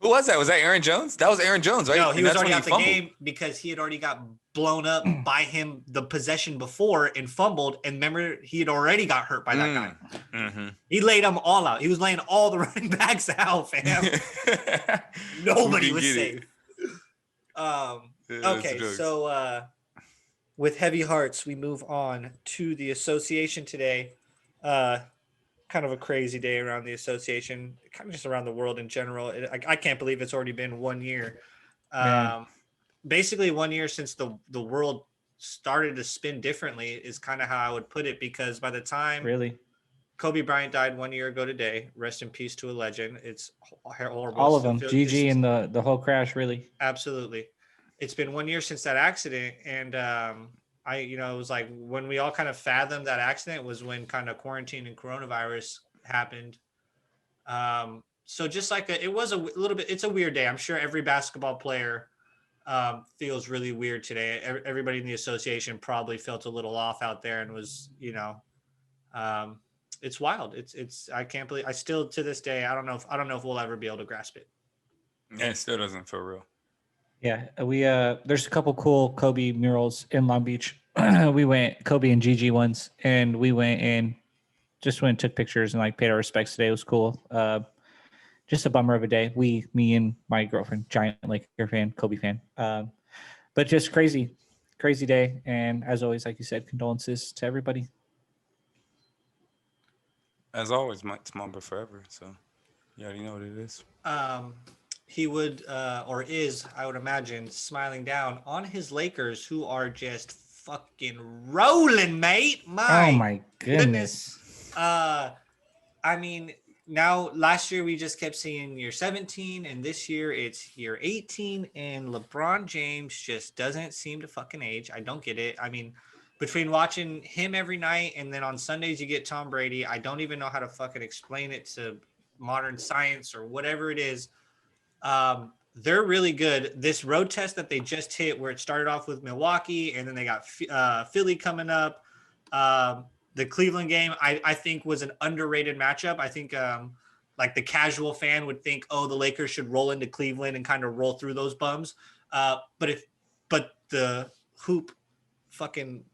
Who was that? Was that Aaron Jones? That was Aaron Jones, right? No, he And was that's already when out the fumbled. game because he had already got blown up by him the possession before and fumbled. And remember, he had already got hurt by that guy. Mm-hmm. He laid them all out. He was laying all the running backs out, fam. Nobody was safe. Okay, so with heavy hearts, we move on to the association today. Kind of a crazy day around the association, kind of just around the world in general. I can't believe it's already been 1 year. Man. Basically 1 year since the world started to spin differently is kind of how I would put it, because by the time Really? Kobe Bryant died 1 year ago today, rest in peace to a legend. It's horrible. All of Still them. feel- GG this- and the whole crash, really. Absolutely. It's been 1 year since that accident. And it was like when we all kind of fathomed that accident was when kind of quarantine and coronavirus happened. So just like it was a little bit, it's a weird day. I'm sure every basketball player feels really weird today. Everybody in the association probably felt a little off out there and was, it's wild. I can't believe, I still to this day, I don't know if we'll ever be able to grasp it. Yeah, it still doesn't feel real. Yeah, we there's a couple cool Kobe murals in Long Beach. We went Kobe and Gigi ones, and we went and took pictures and like paid our respects today. It was cool. Just a bummer of a day. Me and my girlfriend, giant Laker fan, Kobe fan. But just crazy day. And as always, like you said, condolences to everybody. As always, Mike's number forever. So you already know what it is. He would or is, I would imagine, smiling down on his Lakers, who are just fucking rolling, mate. Oh my goodness. I mean, now last year we just kept seeing year 17, and this year it's year 18, and LeBron James just doesn't seem to fucking age. I don't get it. I mean, between watching him every night and then on Sundays you get Tom Brady, I don't even know how to fucking explain it to modern science or whatever it is. They're really good. This road test that they just hit, where it started off with Milwaukee, and then they got Philly coming up. The Cleveland game, I think, was an underrated matchup. I think like the casual fan would think, oh, the Lakers should roll into Cleveland and kind of roll through those bums. But the hoop fucking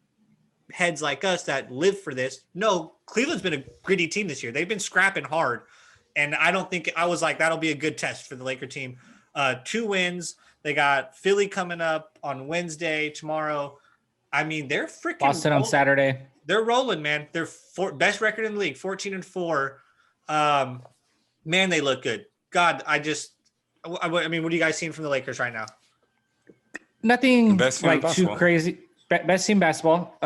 heads like us that live for this, no, Cleveland's been a gritty team this year. They've been scrapping hard. And I don't think I was like, that'll be a good test for the Laker team. 2 wins. They got Philly coming up on Wednesday, tomorrow. I mean, they're freaking Boston on Saturday. They're rolling, man. They're best record in the league, 14-4. Man, they look good. God, I mean, what are you guys seeing from the Lakers right now? Nothing like too crazy. Best team basketball.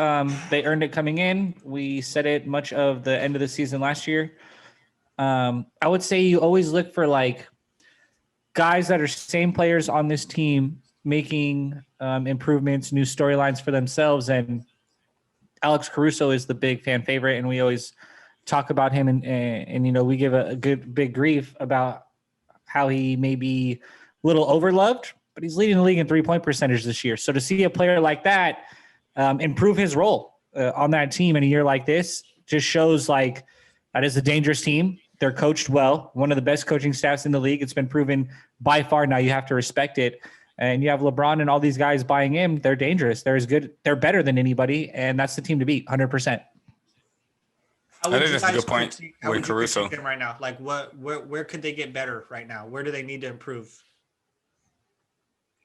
They earned it coming in. We said it much of the end of the season last year. I would say you always look for like guys that are same players on this team making improvements, new storylines for themselves. And Alex Caruso is the big fan favorite, and we always talk about him and you know, we give a good big grief about how he may be a little overloved, but he's leading the league in 3-point percentage this year. So to see a player like that improve his role on that team in a year like this just shows like that is a dangerous team. They're coached well, one of the best coaching staffs in the league. It's been proven by far. Now you have to respect it. And you have LeBron and all these guys buying in. They're dangerous. They're as good. They're better than anybody. And that's the team to beat 100%. I think that's a good point with Caruso right now. Like where could they get better right now? Where do they need to improve?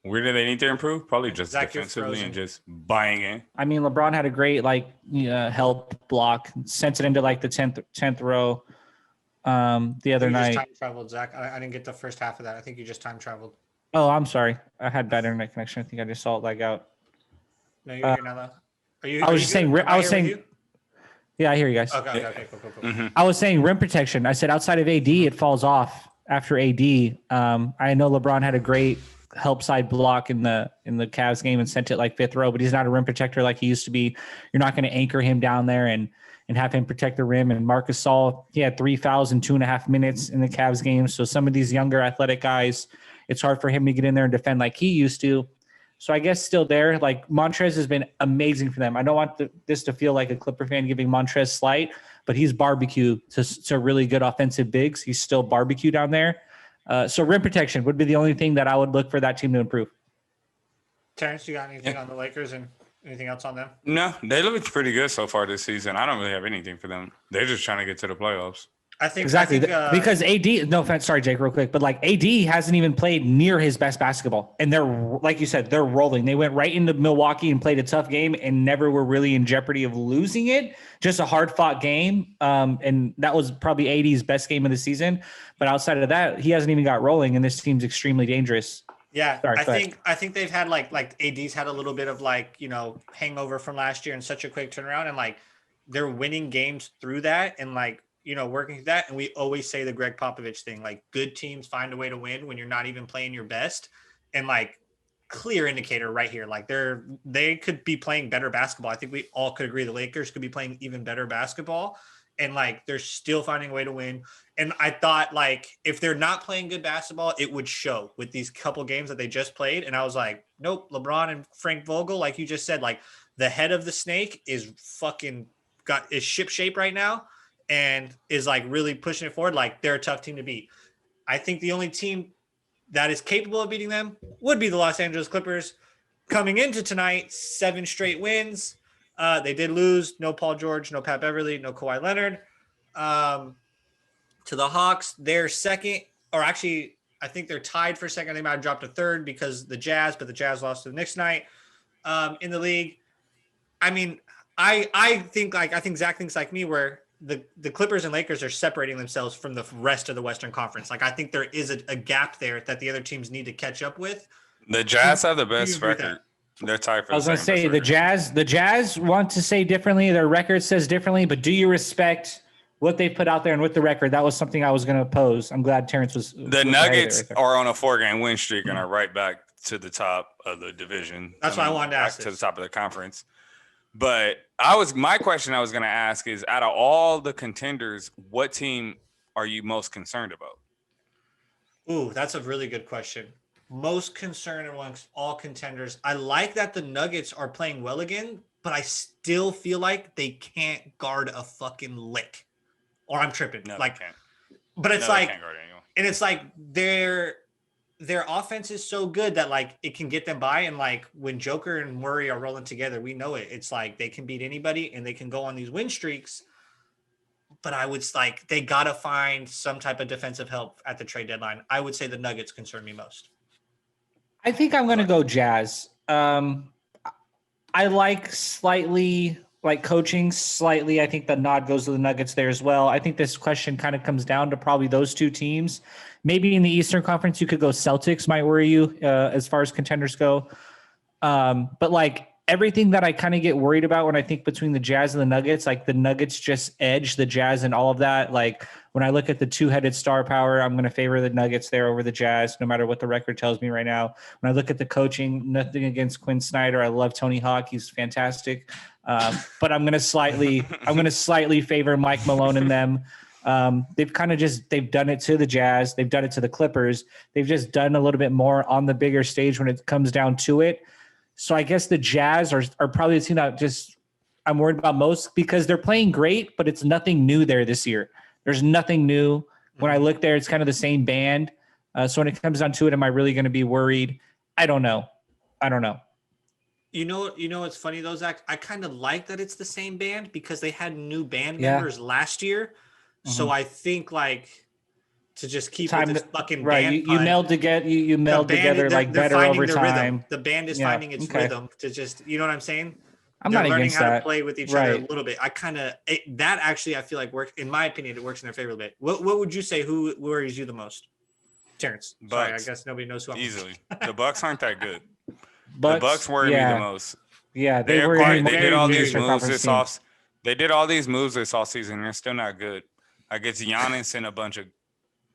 Where do they need to improve? Probably just defensively and just buying in. I mean, LeBron had a great help block, sent it into like the 10th row the other night. Just time traveled, Zach. I didn't get the first half of that. I think you just time traveled. Oh, I'm sorry. I had bad internet connection. I think I just saw it lag out. No, you're here now. I was just saying. Yeah, I hear you guys. Okay, cool. Mm-hmm. I was saying rim protection. I said outside of AD, it falls off after AD. I know LeBron had a great help side block in the Cavs game and sent it like 5th row, but he's not a rim protector like he used to be. You're not going to anchor him down there and have him protect the rim. And Marc Gasol, he had 3 fouls in 2.5 minutes in the Cavs game. So some of these younger athletic guys, it's hard for him to get in there and defend like he used to. So I guess still there. Like Montrez has been amazing for them. I don't want this to feel like a Clipper fan giving Montrez slight, but he's barbecue to really good offensive bigs. He's still barbecue down there. So rim protection would be the only thing that I would look for that team to improve. Terrence, you got anything on the Lakers and anything else on them? No, they look pretty good so far this season. I don't really have anything for them. They're just trying to get to the playoffs. I think exactly because AD. No offense, sorry, Jake, real quick, but like AD hasn't even played near his best basketball, and they're like you said, they're rolling. They went right into Milwaukee and played a tough game, and never were really in jeopardy of losing it. Just a hard fought game, and that was probably AD's best game of the season. But outside of that, he hasn't even got rolling, and this team's extremely dangerous. Yeah, I think they've had like AD's had a little bit of like, you know, hangover from last year and such a quick turnaround, and like they're winning games through that, and like, you know, working through that. And we always say the Greg Popovich thing, like good teams find a way to win when you're not even playing your best. And like clear indicator right here, like they could be playing better basketball. I think we all could agree the Lakers could be playing even better basketball, and like they're still finding a way to win. And I thought like if they're not playing good basketball, it would show with these couple games that they just played. And I was like, nope, LeBron and Frank Vogel, like you just said, like the head of the snake is ship shape right now and is like really pushing it forward. Like they're a tough team to beat. I think the only team that is capable of beating them would be the Los Angeles Clippers. Coming into tonight, 7 straight wins. They did lose. No Paul George, no Pat Beverly, no Kawhi Leonard. To the Hawks, they're second, or actually, I think they're tied for second. They might have dropped to third because the Jazz, but the Jazz lost to the Knicks tonight in the league. I mean, I think Zach thinks like me, where the Clippers and Lakers are separating themselves from the rest of the Western Conference. Like I think there is a gap there that the other teams need to catch up with. The Jazz have the best record. They're tied for. I was going to say the Jazz want to say differently. Their record says differently, but do you respect what they put out there and with the record? That was something I was going to pose. I'm glad Terrence was. The Nuggets are on a 4-game win streak and are right back to the top of the division. That's why I wanted to ask. To the top of the conference. But my question I was going to ask is, out of all the contenders, what team are you most concerned about? Ooh, that's a really good question. Most concern amongst all contenders. I like that the Nuggets are playing well again, but I still feel like they can't guard a fucking lick. Or I'm tripping. No, Like, they can't. but it's No, they like, can't guard anyone. and it's like their offense is so good that like it can get them by. And like when Joker and Murray are rolling together, we know it. It's like they can beat anybody and they can go on these win streaks. But I would like they gotta find some type of defensive help at the trade deadline. I would say the Nuggets concern me most. I think I'm going to go Jazz. I like slightly like coaching slightly. I think the nod goes to the Nuggets there as well. I think this question kind of comes down to probably those two teams. Maybe in the Eastern Conference, you could go Celtics might worry you as far as contenders go. But like everything that I kind of get worried about when I think between the Jazz and the Nuggets, like the Nuggets just edge the Jazz and all of that. Like when I look at the two-headed star power, I'm going to favor the Nuggets there over the Jazz, no matter what the record tells me right now. When I look at the coaching, nothing against Quinn Snyder. I love Tony Hawk. He's fantastic. But I'm going to slightly favor Mike Malone and them. They've kind of they've done it to the Jazz. They've done it to the Clippers. They've just done a little bit more on the bigger stage when it comes down to it. So I guess the Jazz are probably the team that I'm worried about most because they're playing great, but it's nothing new there this year. There's nothing new. When I look there, it's kind of the same band. So when it comes down to it, am I really going to be worried? I don't know. You know what's funny though, Zach? I kind of like that it's the same band because they had new band members last year. So I think like to just keep with this fucking band you meld together you meld together like better over time. Rhythm. The band is finding its rhythm to just, you know what I'm saying? I'm They're not learning against how that. to play with each other a little bit. I feel like works, in my opinion, it works in their favor a bit. What would you say? Who worries you the most? Terrence. Sorry, I guess nobody knows who I'm easily. The Bucks aren't that good. Bucks, the Bucks worry me the most. Yeah, they did all these moves this off. They did all these moves this offseason. They're still not good. I get Giannis and a bunch of.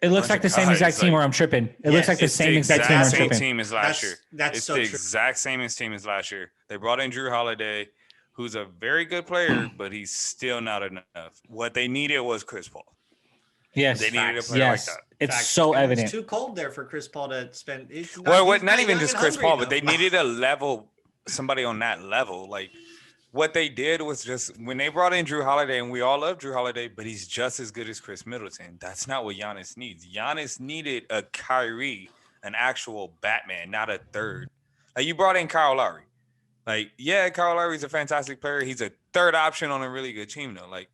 It looks like the same exact team where I'm tripping. It looks like the same exact team where I'm tripping. Team as last year. That's so true. It's the exact same team as last year. They brought in Drew Holiday, who's a very good player, but he's still not enough. What they needed was Chris Paul. Yes, they needed a player like that. It's so evident. It's too cold there for Chris Paul to spend. Not even just Chris Paul, but they needed a level, somebody on that level. Like what they did was just when they brought in Drew Holiday, and we all love Drew Holiday, but he's just as good as Chris Middleton. That's not what Giannis needs. Giannis needed a Kyrie, an actual Batman, not a third. Like you brought in Kyle Lowry. Like, yeah, Kyle Lowry's a fantastic player. He's a third option on a really good team, though. Like,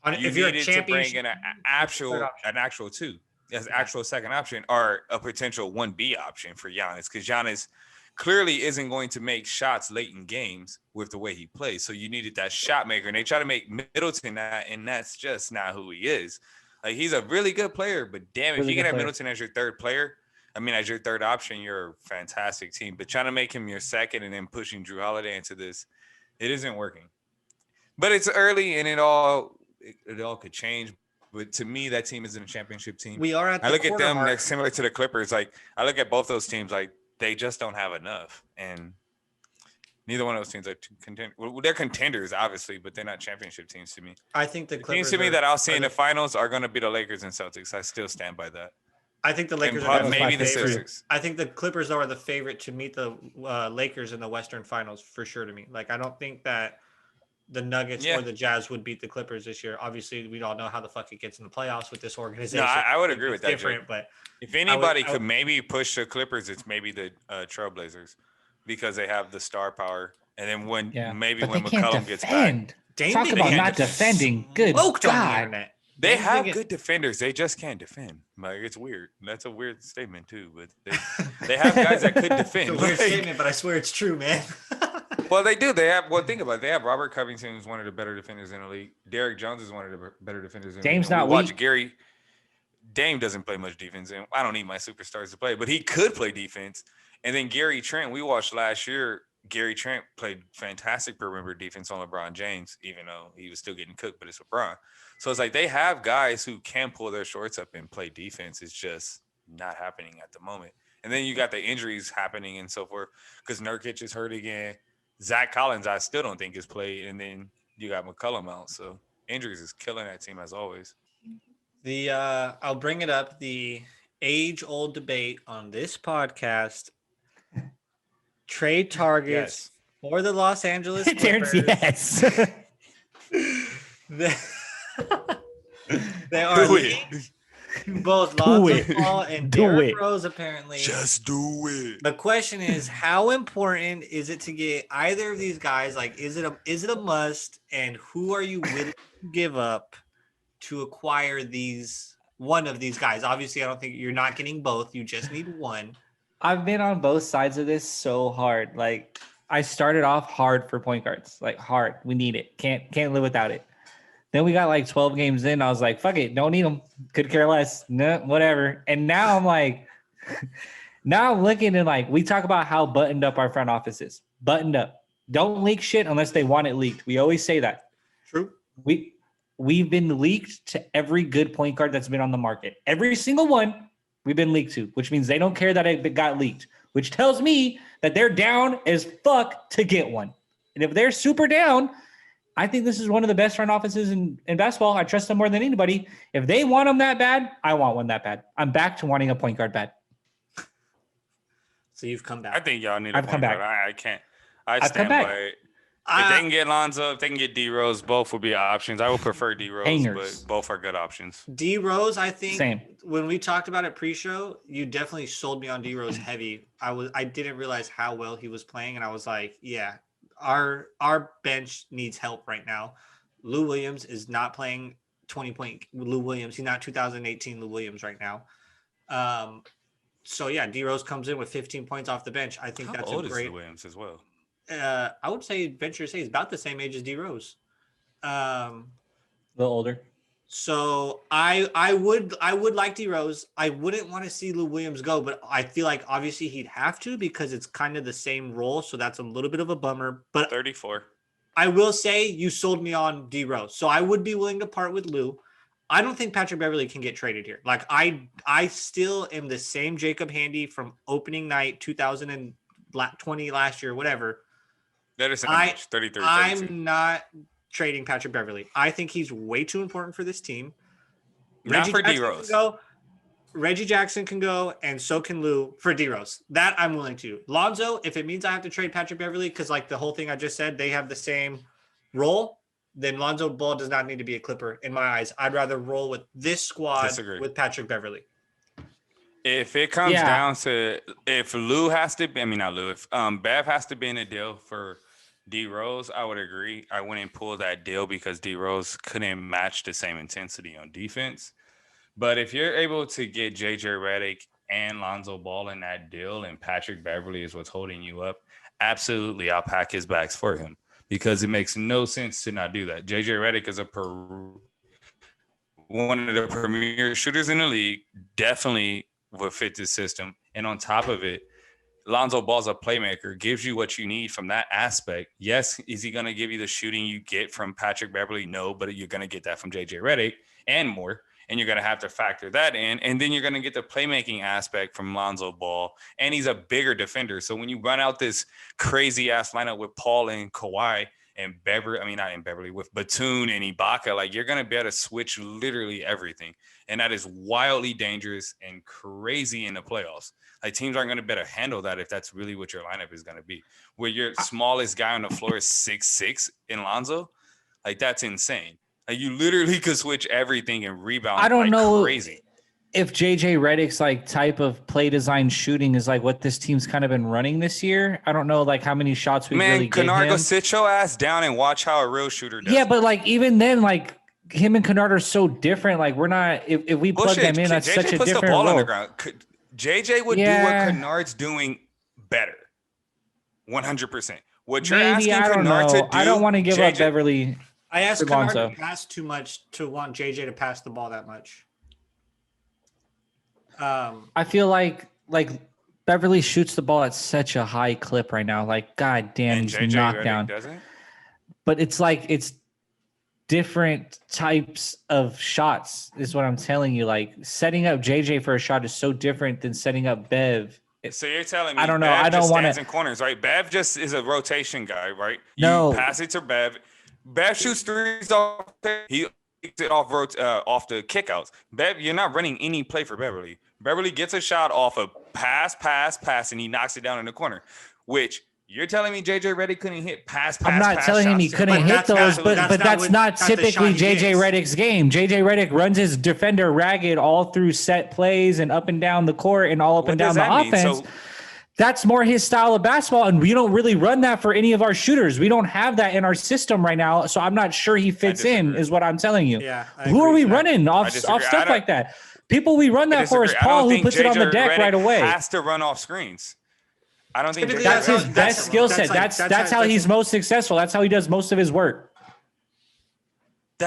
if you're a champion, to bring in an actual two, as actual second option, or a potential 1B option for Giannis, because Giannis clearly isn't going to make shots late in games with the way he plays. So you needed that shot maker, and they try to make Middleton that, and that's just not who he is. Like he's a really good player, but damn, if you can have Middleton as your third player, as your third option, you're a fantastic team. But trying to make him your second and then pushing Drew Holiday into this, it isn't working. But it's early, and it all could change. But to me, that team isn't a championship team. We are at. I look at them like similar to the Clippers. Like I look at both those teams, like they just don't have enough, and neither one of those teams are contenders. Well, they're contenders, obviously, but they're not championship teams to me. I think the teams to me that I'll see in the finals are going to be the Lakers and Celtics. I still stand by that. I think the Lakers are maybe the Celtics. I think the Clippers are the favorite to meet the Lakers in the Western Finals for sure. To me, like I don't think that the Nuggets or the Jazz would beat the Clippers this year. Obviously, we all know how the fuck it gets in the playoffs with this organization. No, I would agree with that. Different, but if anybody could maybe push the Clippers, it's maybe the Trailblazers because they have the star power. And then when McCollum gets back, talk about not defending. Good God. They have good defenders. They just can't defend. Like it's weird. That's a weird statement too. But they have guys that could defend. It's a weird statement, but I swear it's true, man. Well, they do. They have. Well, think about it. They have Robert Covington, who's one of the better defenders in the league. Derrick Jones is one of the better defenders in the league. Dame's not weak. Gary. Dame doesn't play much defense, and I don't need my superstars to play, but he could play defense. And then Gary Trent, we watched last year. Gary Trent played fantastic perimeter defense on LeBron James, even though he was still getting cooked, but it's LeBron. So it's like they have guys who can pull their shorts up and play defense. It's just not happening at the moment. And then you got the injuries happening and so forth because Nurkic is hurt again. Zach Collins, I still don't think is played. And then you got McCollum out. So injuries is killing that team as always. I'll bring it up. The age-old debate on this podcast. Trade targets for the Los Angeles Terrence, Clippers. yes. They are Do it. linked to both Do Lonzo it. Ball and Do Derrick it. Rose, apparently. Just do it. The question is, how important is it to get either of these guys? Like, is it a must? And who are you willing to give up to acquire one of these guys? Obviously, I don't think you're not getting both. You just need one. I've been on both sides of this so hard. Like, I started off hard for point guards, like hard. We need it. Can't live without it. Then we got like 12 games in. I was like, fuck it, don't need them. Could care less. No, whatever. And now I'm like, now I'm looking and like, we talk about how buttoned up our front office is. Buttoned up. Don't leak shit unless they want it leaked. We always say that. True. We've been leaked to every good point guard that's been on the market. Every single one we've been leaked to, which means they don't care that it got leaked, which tells me that they're down as fuck to get one. And if they're super down, I think this is one of the best front offices in basketball. I trust them more than anybody. If they want them that bad, I want one that bad. I'm back to wanting a point guard bad. So you've come back. I think y'all need a I've point come back. guard. I can't. I I've stand come back. by it. If they can get Lonzo, if they can get D Rose, both would be options. I would prefer D Rose, Hangers. but both are good options. D Rose, I think Same. when we talked about it pre-show, you definitely sold me on D Rose heavy. I didn't realize how well he was playing, and I was like, yeah, our bench needs help right now. Lou Williams is not playing 20-point Lou Williams. He's not 2018 Lou Williams right now. So yeah, D Rose comes in with 15 points off the bench. I think that's How old a is great. Lou Williams as well? I would venture to say he's about the same age as D Rose. A little older. So I would like D Rose. I wouldn't want to see Lou Williams go, but I feel like obviously he'd have to because it's kind of the same role. So that's a little bit of a bummer. But 34. I will say you sold me on D Rose. So I would be willing to part with Lou. I don't think Patrick Beverley can get traded here. Like I still am the same Jacob Handy from opening night 2020 last year, whatever. That is much. 33. 32. I'm not trading Patrick Beverley. I think he's way too important for this team. Not for D Rose. Reggie Jackson can go, and so can Lou for D Rose. That I'm willing to. Lonzo, if it means I have to trade Patrick Beverley, because like the whole thing I just said, they have the same role, then Lonzo Ball does not need to be a Clipper in my eyes. I'd rather roll with this squad with Patrick Beverley. If it comes down to if Lou has to, not Lou, if Bev has to be in a deal for D Rose, I would agree. I wouldn't pull that deal because D Rose couldn't match the same intensity on defense. But if you're able to get JJ Redick and Lonzo Ball in that deal and Patrick Beverley is what's holding you up, absolutely, I'll pack his bags for him because it makes no sense to not do that. JJ Redick is one of the premier shooters in the league, definitely would fit this system. And on top of it, Lonzo Ball's a playmaker, gives you what you need from that aspect. Yes, is he going to give you the shooting you get from Patrick Beverley? No, but you're going to get that from JJ Redick and more. And you're going to have to factor that in. And then you're going to get the playmaking aspect from Lonzo Ball. And he's a bigger defender. So when you run out this crazy ass lineup with Paul and Kawhi and Beverly, with Batum and Ibaka, like you're going to be able to switch literally everything. And that is wildly dangerous and crazy in the playoffs. Like teams aren't going to be able to handle that if that's really what your lineup is going to be. Where your smallest guy on the floor is 6'6" in Lonzo, like that's insane. Like you literally could switch everything and rebound. I don't know crazy. If JJ Redick's like type of play design shooting is like what this team's kind of been running this year. I don't know like how many shots we really get him. Kennard, go sit your ass down and watch how a real shooter does. Yeah, but like even then, like him and Kennard are so different. Like we're not if we plug them in, that's JJ such a puts different the ball role. on the ground. JJ would do what Kennard's doing better. 100%. What you're asking Kennard to do. I don't want to give up Beverly. I asked Kennard to pass too much to want JJ to pass the ball that much. I feel like Beverly shoots the ball at such a high clip right now. Like, God damn, he's JJ knocked down. Doesn't? But it's like it's different types of shots, is what I'm telling you. Like setting up JJ for a shot is so different than setting up Bev. So you're telling me I don't know. Bev I don't want to in corners, right? Bev just is a rotation guy, right? No. You pass it to Bev. Bev shoots threes off there. He kicks it off the kickouts. Bev, you're not running any play for Beverly. Beverly gets a shot off a pass, and he knocks it down in the corner, which you're telling me JJ Redick couldn't hit pass. I'm not telling him he shots? couldn't hit those, but that's not typically JJ Redick's game. JJ Redick runs his defender ragged all through set plays and up and down the court and all up and down the offense. That's more his style of basketball, and we don't really run that for any of our shooters. We don't have that in our system right now, so I'm not sure he fits in, is what I'm telling you. Yeah, who are we running off stuff like that? People we run that for is Paul, who puts it on the deck right away. Has to run off screens. I don't think that's his best skill set. That's how he's most successful. That's how he does most of his work.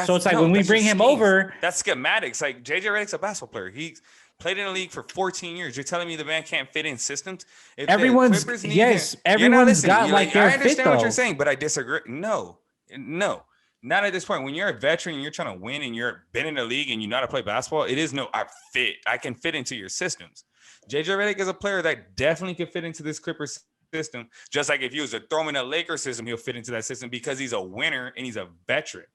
So it's like when we bring him over, that's schematics. Like JJ Redick's a basketball player. He's played in the league for 14 years. You're telling me the man can't fit in systems? Everyone's got like their fit. I understand what you're saying, but I disagree. No. Not at this point. When you're a veteran and you're trying to win and you're been in the league and you know how to play basketball, it is no, I can fit into your systems. JJ Redick is a player that definitely can fit into this Clippers system. Just like if he was to throw him in a Lakers system, he'll fit into that system because he's a winner and he's a veteran.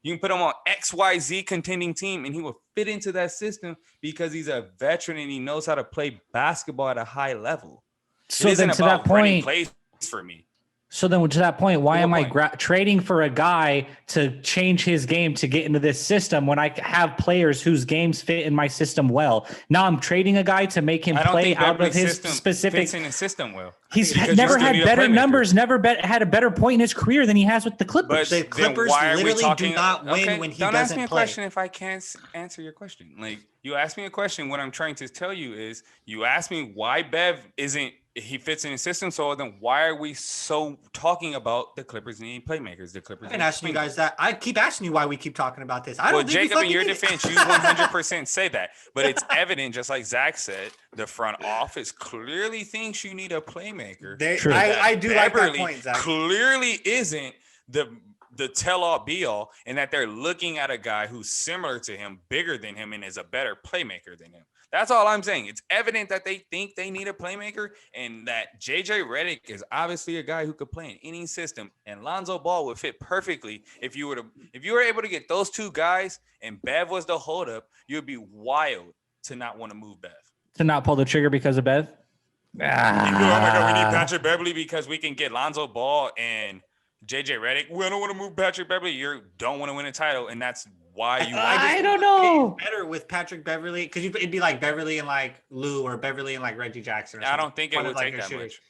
You can put him on XYZ contending team and he will fit into that system because he's a veteran and he knows how to play basketball at a high level. So then to that point, plays for me. So then to that point, why am I trading for a guy to change his game to get into this system when I have players whose games fit in my system well? Now I'm trading a guy to make him play out of his specific fits in his system well. He's never had better numbers, had a better point in his career than he has with the Clippers. But the Clippers literally do not win when he doesn't play. Don't ask me a question if I can't answer your question. Like, you ask me a question, what I'm trying to tell you is, you ask me why Bev isn't, he fits in his system. So then why are we so talking about the Clippers needing playmakers? The Clippers. I've been asking you guys that. I keep asking you why we keep talking about this. I don't think Jacob, in your defense, you 100% say that, but it's evident, just like Zach said, the front office clearly thinks you need a playmaker. I do like that point, Zach. Clearly isn't the tell-all be-all, and that they're looking at a guy who's similar to him, bigger than him, and is a better playmaker than him. That's all I'm saying. It's evident that they think they need a playmaker, and that JJ Redick is obviously a guy who could play in any system, and Lonzo Ball would fit perfectly if you were able to get those two guys and Bev was the holdup. You'd be wild to not want to move Bev. To not pull the trigger because of Bev? Oh my God, we need Patrick Beverly because we can get Lonzo Ball and JJ Redick. We don't want to move Patrick Beverly. You don't want to win a title, and that's why you. I don't know. Better with Patrick Beverly because it'd be like Beverly and like Lou or Beverly and like Reggie Jackson. I don't think it would take that much.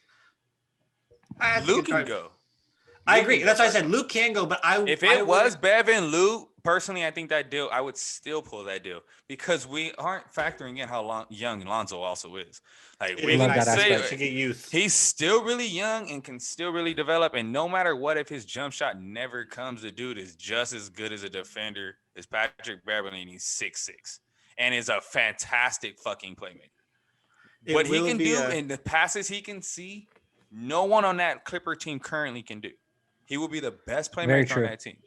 Lou can go. I agree. That's why I said Lou can go, but if it was Bev and Lou, personally, I think that deal, I would still pull that deal because we aren't factoring in how young Lonzo also is. Like we can say he's still really young and can still really develop. And no matter what, if his jump shot never comes, the dude is just as good as a defender as Patrick Beverly, and he's 6'6" and is a fantastic fucking playmaker. What he can do and the passes he can see, no one on that Clipper team currently can do. He will be the best playmaker on that team.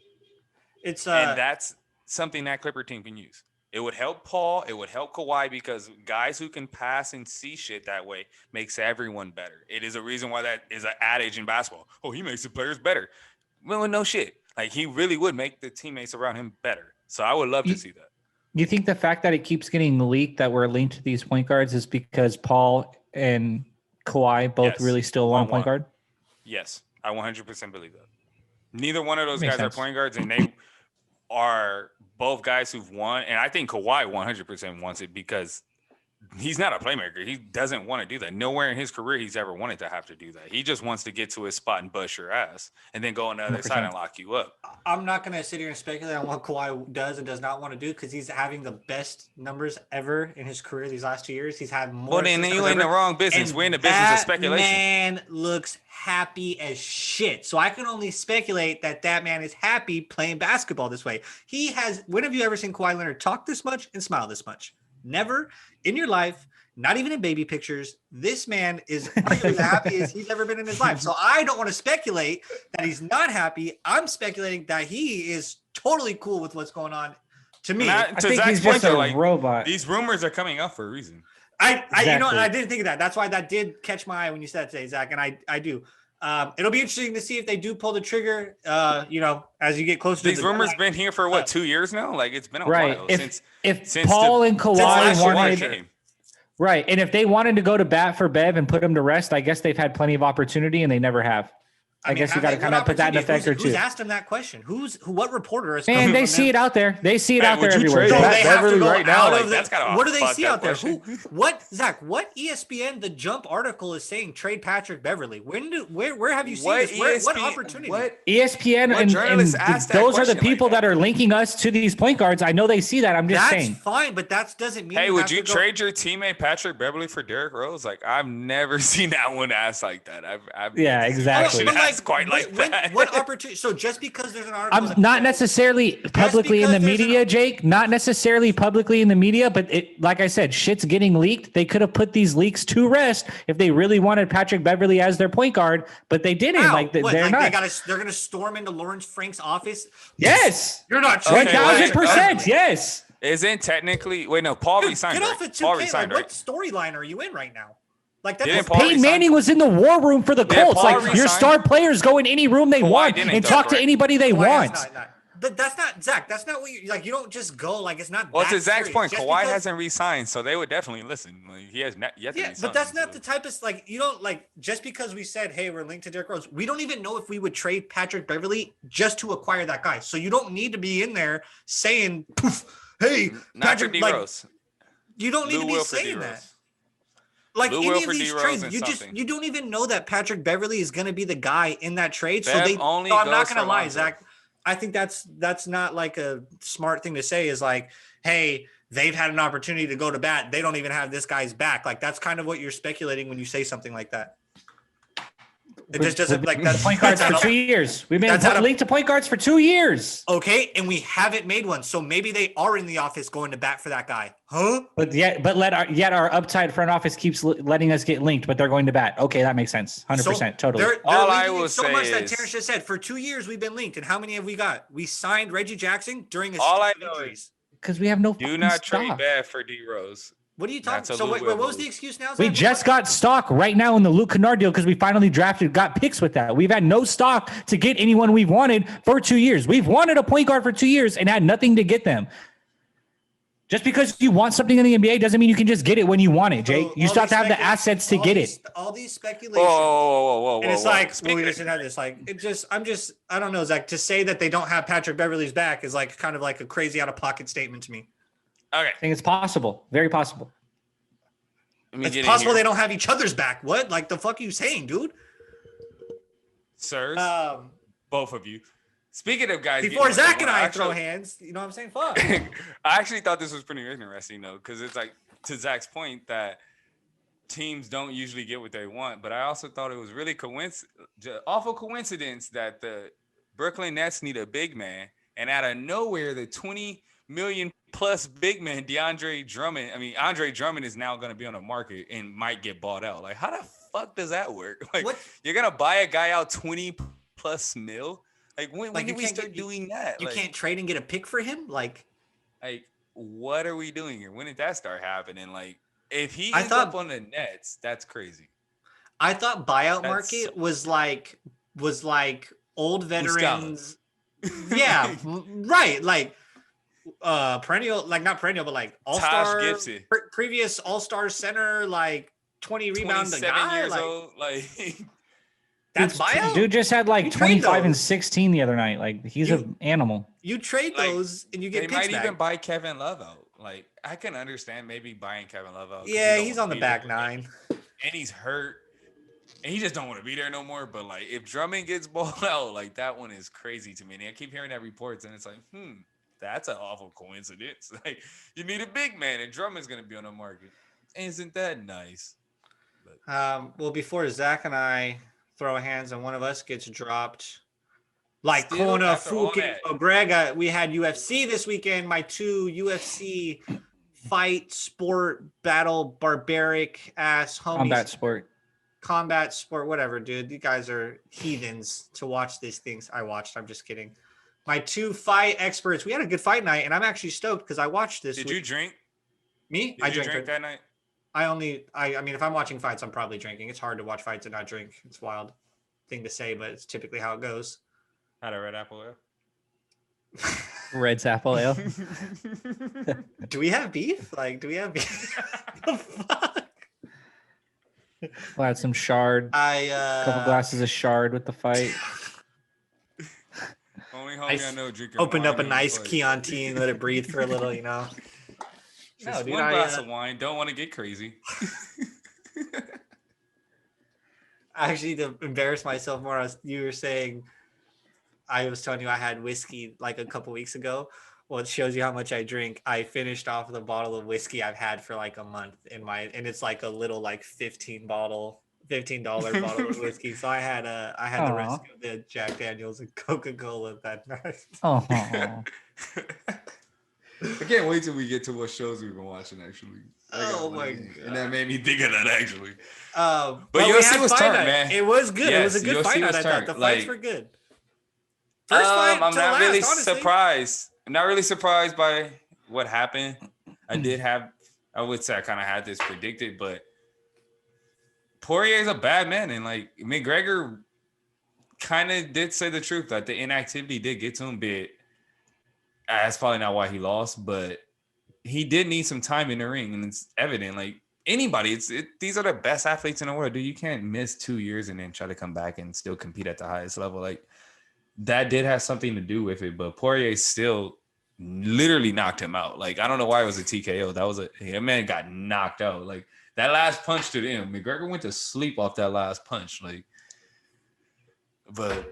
And that's something that Clipper team can use. It would help Paul. It would help Kawhi because guys who can pass and see shit that way makes everyone better. It is a reason why that is an adage in basketball. Oh, he makes the players better. Well, no shit. Like, he really would make the teammates around him better. So I would love to see that. You think the fact that it keeps getting leaked that we're linked to these point guards is because Paul and Kawhi both really still want a point guard? Yes, I 100% believe that. Neither one of those guys are point guards, and they are both guys who've won. And I think Kawhi 100% wants it because he's not a playmaker. He doesn't want to do that. Nowhere in his career he's ever wanted to have to do that. He just wants to get to his spot and bust your ass and then go on the other 100%. Side and lock you up. I'm not going to sit here and speculate on what Kawhi does and does not want to do because he's having the best numbers ever in his career these last 2 years. He's had more. Well, then you in the wrong business. We're in the business of speculation. Man looks happy as shit. So I can only speculate that man is happy playing basketball this way. He has. When have you ever seen Kawhi Leonard talk this much and smile this much? Never in your life, not even in baby pictures. This man is as happy as he's ever been in his life. So I don't want to speculate that he's not happy. I'm speculating that he is totally cool with what's going on. To me, I think he's just a robot. These rumors are coming up for a reason. Exactly. You know, I didn't think of that. That's why that did catch my eye when you said that today, Zach. And I do. It'll be interesting to see if they do pull the trigger. You know, as you get closer. These rumors been here for 2 years now. Like it's been a while if Paul and Kawhi wanted. Right. And if they wanted to go to bat for Bev and put him to rest, I guess they've had plenty of opportunity and they never have. I mean, guess you got to kind of put that in effect or two. Who's asked him that question? What reporter is? Man, they see it out there. They see it out there would you everywhere. trade No, Pat they have to Beverly go right now? out Like, of the. that's kinda What do they fucked see up out there? question. What Zach? What ESPN the Jump article is saying? Trade Patrick Beverly. Where have you seen this? What opportunity? ESPN What and journalists asked that those are the question like people that are linking us to these point guards. I know they see that. I'm just That's saying. fine, but that doesn't mean. Hey, you would have you to go- trade your teammate Patrick Beverly for Derrick Rose? Like, I've never seen that one asked like that. I've Yeah, never seen exactly. a question asked quite like that. What opportunity? So just because there's an article, I'm not necessarily publicly in the because there's media, an- Jake. Not necessarily publicly in the media, but it, like I said, shit's getting leaked. They could have put these leaks to rest if they really wanted Patrick Beverly as their point guard, but they didn't. How? Like What, they're like not. they're gonna storm into Lawrence Frank's office. Yes, You're not Okay, trading 1000%. Yes. Isn't technically wait no Paul Dude, resigned. get Right? off of Paul 2K. resigned, Like, right? what storyline are you in right now? Like that's Didn't Paul Peyton resign? Manning was in the war room for the Yeah, Colts. Paul Like your resigned. star players go in any room they Kawhi want didn't, and though, talk to correct? anybody they Kawhi has want. not. But that's not Zach. That's not what you like. You don't just go like it's not. Well, that to Zach's serious. point, Just Kawhi because- hasn't re-signed, so they would definitely listen. Like, he has yet to Yeah, re-sign, but that's not so- the type of like you don't like just because we said hey we're linked to Derrick Rose. We don't even know if we would trade Patrick Beverly just to acquire that guy. So you don't need to be in there saying poof, hey Not Patrick. for Like D-Rose. you don't need Lou to be Will for saying D-Rose. that. Like Lou any Will of for these D-Rose trades, and you something. don't even know that Patrick Beverly is going to be the guy in that trade. So Bev they. only No, I'm not goes going to for lie, Lonzo. Zach. I think that's not like a smart thing to say. Is like, hey, they've had an opportunity to go to bat. They don't even have this guy's back. Like that's kind of what you're speculating when you say something like that. It just doesn't like that's Point guards that's for not- 2 years. We've been That's not a- linked to point guards for 2 years. Okay, and we haven't made one, so maybe they are in the office going to bat for that guy, huh? But yet our upside front office keeps letting us get linked, but they're going to bat. Okay, that makes sense. 100%, totally. They're All I linking it will so say much that is- Terrence just said for 2 years we've been linked, and how many have we got? We signed Reggie Jackson during a All I string of know injuries. Because we have no. Do fucking not trade stock. Bev for D-Rose. What are you That's talking? a So Lou wait, Will what was move. the excuse now? We Zach? just got stock right now in the Luke Kennard deal because we finally got picks with that. We've had no stock to get anyone we've wanted for 2 years. We've wanted a point guard for 2 years and had nothing to get them. Just because you want something in the NBA doesn't mean you can just get it when you want it, Jake. So You all still have these to have the specula- assets to all get these- it. All these Whoa, speculations. whoa. And it's whoa. like, well, Speaking we of- just had this. Like, I don't know, Zach. To say that they don't have Patrick Beverly's back is like kind of like a crazy out of pocket statement to me. Okay. I think it's possible. Very possible. Let me It's get in possible here. they don't have each other's back. What? Like the fuck are you saying, dude? Sirs, Um, both of you. Speaking of guys, before getting what Zach they and want, I throw hands, you know what I'm saying? Fuck. I actually thought this was pretty interesting though, because it's like to Zach's point that teams don't usually get what they want, but I also thought it was really awful coincidence that the Brooklyn Nets need a big man, and out of nowhere, the 20 million plus big man Andre Drummond is now going to be on the market and might get bought out. Like, how the fuck does that work? Like, What? you're gonna buy a guy out 20 plus mil? Like, when Like, did you we can't start get- doing that? You Like, can't trade and get a pick for him? Like, what are we doing here? When did that start happening? Like, if he I ends thought- up on the Nets, that's crazy. I thought buyout That's market so- was like old veterans. Muscala. Yeah, right. Like perennial, like not perennial, but like all-star Gibson. previous all-star center, like 20 rebound 27 guy. years Like, old. Like, that's buyout. Dude just had like You trade 25 and those. 16 the other night. Like he's You- an animal. You trade Like, those and you they get might picks back. even buy Kevin Love out. Like, I can understand maybe buying Kevin Love out. 'cause he Yeah, don't he's wanna on the be back there. nine. And he's hurt. And he just don't want to be there no more. But like, if Drummond gets balled out, like that one is crazy to me. And I keep hearing that reports, and it's like, that's an awful coincidence. Like, you need a big man, and Drummond's gonna be on the market. Isn't that nice? Well, before Zach and I throw hands and one of us gets dropped, like Still, Kona after all Fuki that. Greg, we had UFC this weekend. My two UFC fight sport battle barbaric ass homies. Combat sport, whatever, dude. You guys are heathens to watch these things. I watched. I'm just kidding. My two fight experts. We had a good fight night, and I'm actually stoked because I watched this. Did you drink? Me? Did I you drank. drink that night? I mean, if I'm watching fights, I'm probably drinking. It's hard to watch fights and not drink. It's a wild thing to say, but it's typically how it goes. Had a red apple ale. Red's apple ale. Do we have beef? Like, do we have beef? the fuck? We'll add some shard. I Couple glasses of shard with the fight. Only homie I know drinking opened wine up a during the nice fight. Chianti and let it breathe for a little, you know. Just dude, one glass of wine. Don't want to get crazy. Actually, to embarrass myself more, you were saying I was telling you I had whiskey like a couple weeks ago. Well, it shows you how much I drink. I finished off the bottle of whiskey I've had for like a month and it's like a little like $15 bottle of whiskey. So I had the rest of the Jack Daniels and Coca-Cola that night. Oh, I can't wait till we get to what shows we've been watching. Actually, Oh my God. God. And that made me think of that actually. But UFC was turned, man. It was good. Yes, it was a good UFC fight night. was I thought turned. the fights Like, were good. First fight I'm to not last, really honestly. surprised. I'm not really surprised by what happened. I would say I kind of had this predicted, but Poirier is a bad man, and like McGregor kind of did say the truth that the inactivity did get to him a bit. That's probably not why he lost, but he did need some time in the ring, and it's evident. Like anybody, these are the best athletes in the world, dude. You can't miss 2 years and then try to come back and still compete at the highest level. Like that did have something to do with it, but Poirier still literally knocked him out. Like I don't know why it was a TKO. That man got knocked out. Like that last punch to him, McGregor went to sleep off that last punch. Like, but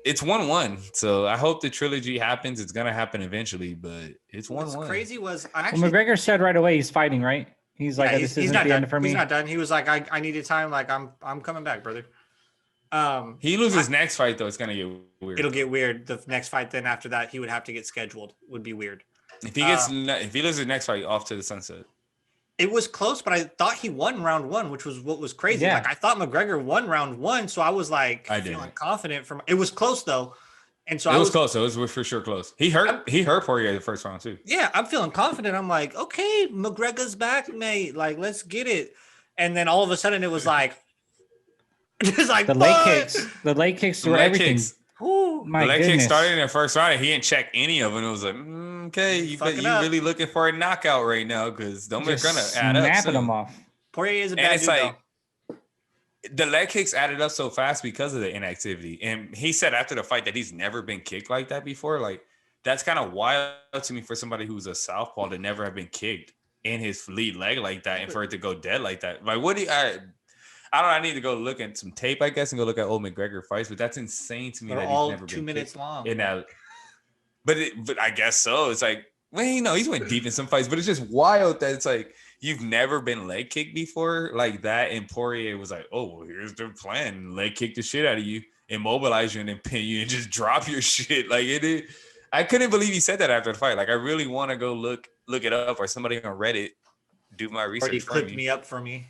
it's 1-1. So I hope the trilogy happens. It's gonna happen eventually, but it's 1-1. What's crazy was well, McGregor said right away he's fighting, right? He's like, this isn't the end for me. He's not done. He was like, I needed time. Like I'm coming back, brother. He loses next fight though. It's gonna get weird. It'll get weird. The next fight, then after that, he would have to get scheduled. Would be weird. If he loses next fight, off to the sunset. It was close, but I thought he won round one, which was what was crazy. Yeah. Like I thought McGregor won round one, so I was like feeling confident from. It was close though, and so it was close. It was for sure close. He hurt Poirier the first round too. Yeah, I'm feeling confident. I'm like, okay, McGregor's back, mate. Like, let's get it. And then all of a sudden, it was like, just like the leg kicks were everything. Ooh, my the leg goodness. kick started in the first round, and he didn't check any of them. It was like, okay, you really looking for a knockout right now because they're gonna add up. Snapping them off. Poirier is a bad dude, like the leg kicks added up so fast because of the inactivity. And he said after the fight that he's never been kicked like that before. Like that's kind of wild to me for somebody who's a southpaw to never have been kicked in his lead leg like that and for it to go dead like that. Like what do you? I don't know. I need to go look at some tape, I guess, and go look at old McGregor fights. But that's insane to me. They're that all he's never 2 been minutes long. In that, but I guess so. It's like, well, you know, he's went deep in some fights, but it's just wild that it's like you've never been leg kicked before like that. And Poirier was like, "Oh, well, here's the plan: leg kick the shit out of you, immobilize you, and then pin you, and just drop your shit." Like it. I couldn't believe he said that after the fight. Like I really want to go look it up, or somebody on Reddit do my research. Already clipped me up for me.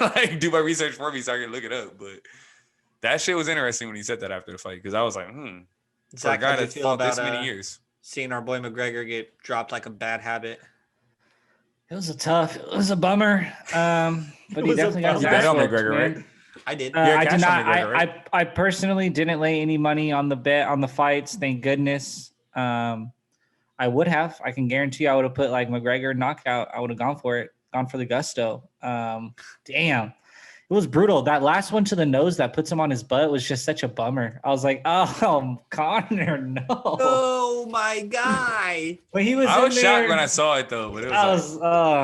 Like do my research for me so I can look it up. But that shit was interesting when he said that after the fight because I was like, Zach, for a guy that fought this many years, seeing our boy McGregor get dropped like a bad habit. It was a bummer. But he definitely got his bet ass on whooped, McGregor, man. right? I did. I did not. McGregor, right? I personally didn't lay any money on the bet on the fights. Thank goodness. I would have. I can guarantee I would have put like McGregor knockout. I would have gone for it. Gone for the gusto. Damn. It was brutal. That last one to the nose that puts him on his butt was just such a bummer. I was like, oh, Connor, no. Oh, my guy. I was shocked when I saw it, though. But it was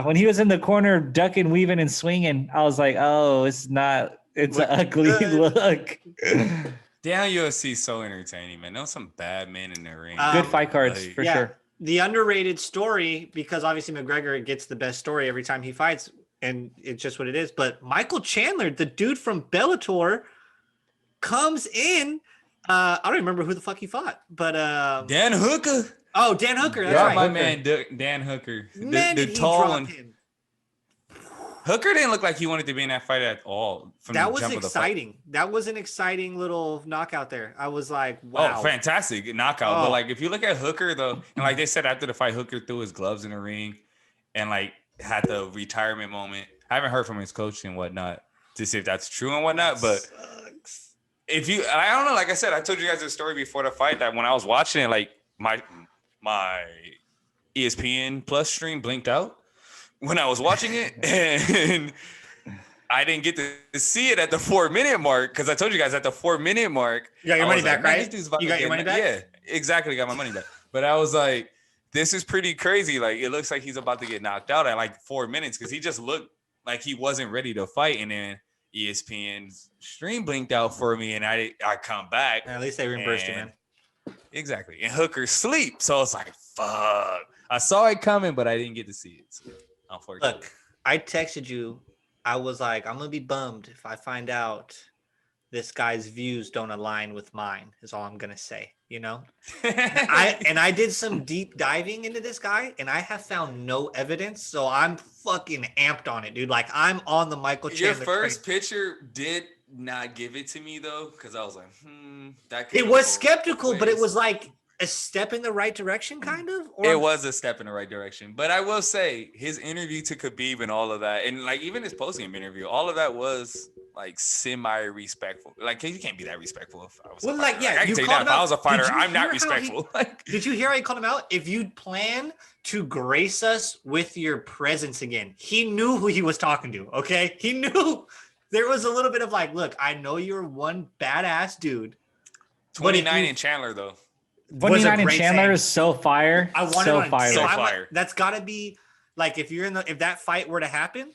when he was in the corner ducking, weaving, and swinging, I was like, oh, it's an ugly look. Damn, UFC is so entertaining, man. There's some bad men in the ring. Good fight cards, for sure. The underrated story, because obviously McGregor gets the best story every time he fights, and it's just what it is. But Michael Chandler, the dude from Bellator, comes in. I don't remember who the fuck he fought, but Dan Hooker. Oh, Dan Hooker. That's right. My man, Dan Hooker. Man, the tall one. Hooker didn't look like he wanted to be in that fight at all. That was exciting. That was an exciting little knockout there. I was like, wow. Oh, fantastic knockout. But like, if you look at Hooker though, and like they said after the fight, Hooker threw his gloves in the ring and like had the retirement moment. I haven't heard from his coach and whatnot to see if that's true and whatnot. But if you, I don't know, like I said, I told you guys a story before the fight that when I was watching it, like my ESPN Plus stream blinked out. when I was watching it, and I didn't get to see it at the 4-minute mark because I told you guys at the 4-minute mark. You got your I money was like, back, "Man, right? this dude's about You to got your get money back? Yeah, exactly. Got my money back. But I was like, this is pretty crazy. Like, it looks like he's about to get knocked out at like 4 minutes because he just looked like he wasn't ready to fight. And then ESPN's stream blinked out for me, and I come back. At least they reimbursed you, man. Exactly. And Hooker sleep. So it's like, fuck. I saw it coming, but I didn't get to see it. So, unfortunately. Look, I texted you. I was like, I'm gonna be bummed if I find out this guy's views don't align with mine, is all I'm gonna say, you know? I did some deep diving into this guy, and I have found no evidence, so I'm fucking amped on it, dude. Like, I'm on the Michael Chandler. Your first picture did not give it to me though, because I was like, that could It go was both skeptical, but it ways. was like a step in the right direction, kind of. Or It was a step in the right direction. But I will say his interview to Khabib and all of that, and like even his post-game interview, all of that was like semi-respectful. Like, you can't be that respectful if I was a Well, fighter. like, yeah, I can you tell you called that him if I out. was a fighter, Did you I'm not hear how respectful. Like, did you hear how he called him out? If you plan to grace us with your presence again, he knew who he was talking to. Okay, he knew there was a little bit of like, look, I know you're one badass dude. 29 in Chandler though. 29 in Chandler is so fire. I want so it on fire. So fire. That's got to be like, if that fight were to happen,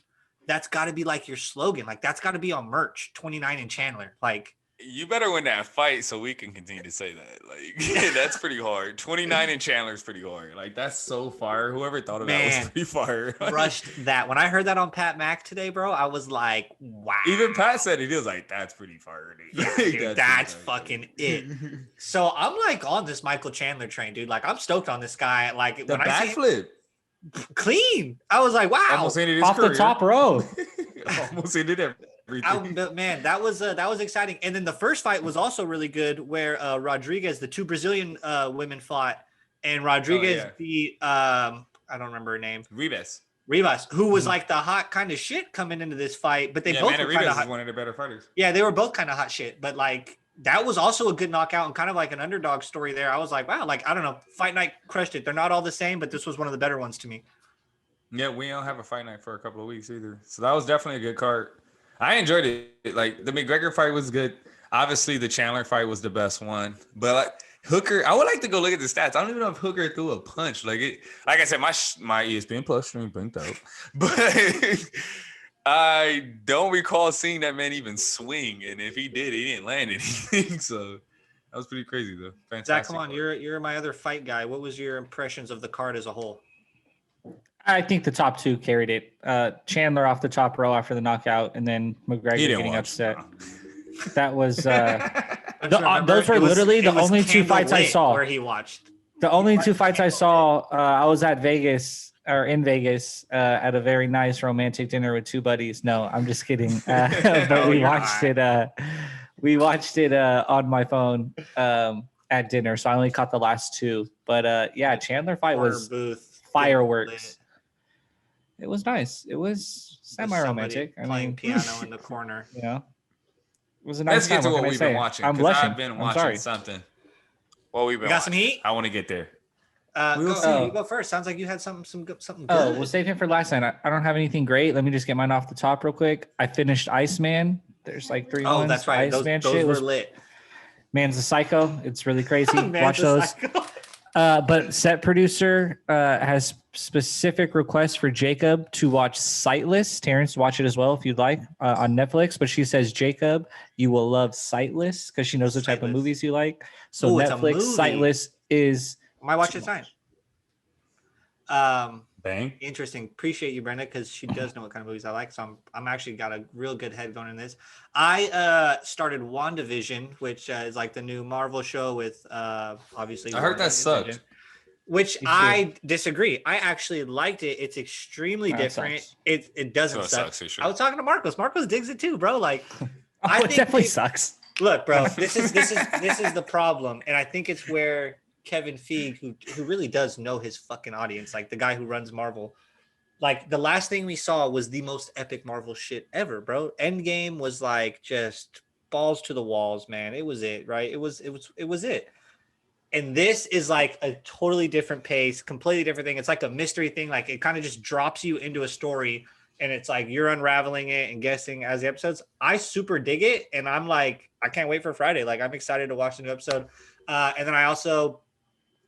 that's got to be like your slogan. Like, that's got to be on merch. 29 in Chandler. Like, You better win that fight so we can continue to say that. Like, that's pretty hard. 29 in Chandler is pretty hard. Like, that's so fire. Whoever thought of that was pretty fire. Crushed that. When I heard that on Pat Mack today, bro, I was like, wow. Even Pat said it. He was like, that's pretty fire, dude. Yeah, dude, that's fucking it. So I'm like on this Michael Chandler train, dude. Like, I'm stoked on this guy. Like, The when I see backflip. clean, I was like, wow. Almost ended his Off career. the top row. Almost ended everything. But man, that was exciting. And then the first fight was also really good, where Rodriguez, the two Brazilian women fought, and Rodriguez beat I don't remember her name, Rivas, who was like the hot kind of shit coming into this fight. But they both were kind of hot. Is one of the better fighters. Yeah, they were both kind of hot shit. But like, that was also a good knockout and kind of like an underdog story there. I was like, wow, like, I don't know, Fight Night crushed it. They're not all the same, but this was one of the better ones to me. Yeah, we don't have a fight night for a couple of weeks either. So that was definitely a good card. I enjoyed it. Like, the McGregor fight was good. Obviously, the Chandler fight was the best one. But like Hooker, I would like to go look at the stats. I don't even know if Hooker threw a punch. Like I said, my ESPN Plus stream blinked out. But I don't recall seeing that man even swing. And if he did, he didn't land anything. So that was pretty crazy though. Fantastic. Zach, come on, you're my other fight guy. What was your impressions of the card as a whole? I think the top two carried it. Chandler off the top row after the knockout, and then McGregor getting upset. That was those were literally the only two fights I saw. Where he watched. The only two fights I saw. I was at Vegas or in Vegas at a very nice romantic dinner with two buddies. No, I'm just kidding. But we watched it. We watched it on my phone at dinner, so I only caught the last two. But yeah, Chandler fight was fireworks. It was nice. It was semi-romantic. Playing piano in the corner. You know, it was a nice Let's get time. to what we've been watching. I'm blushing. I've been watching something. Well, we've been got some heat. I want to get there. You go first. Sounds like you had something good. Oh, we'll save him for last night. I don't have anything great. Let me just get mine off the top real quick. I finished Iceman. There's like 3 ones. That's right. Iceman those shit were was lit. Man's a psycho. It's really crazy. Watch those. But set producer has specific requests for Jacob to watch Sightless. Terrence, watch it as well if you'd like on Netflix. But she says, Jacob, you will love Sightless because she knows the type of movies you like. So Netflix Sightless is. Might watch it tonight. Bang. Interesting. Appreciate you, Brenda, because she does know what kind of movies I like. So I'm actually got a real good head going in this. I started WandaVision, which is like the new Marvel show with obviously. I heard that sucked. Which I disagree. I actually liked it. It's extremely different. It doesn't suck. I was talking to Marcos. Marcos digs it too, bro. Like, I think it definitely sucks. Look, bro, this is the problem, and I think it's where Kevin Feige, who really does know his fucking audience, like the guy who runs Marvel, like the last thing we saw was the most epic Marvel shit ever, bro. Endgame was like just balls to the walls, man. It was it, right? It was it. And this is like a totally different pace, completely different thing. It's like a mystery thing. Like it kind of just drops you into a story and it's like you're unraveling it and guessing as the episodes. I super dig it. And I'm like, I can't wait for Friday. Like I'm excited to watch the new episode. And then I also,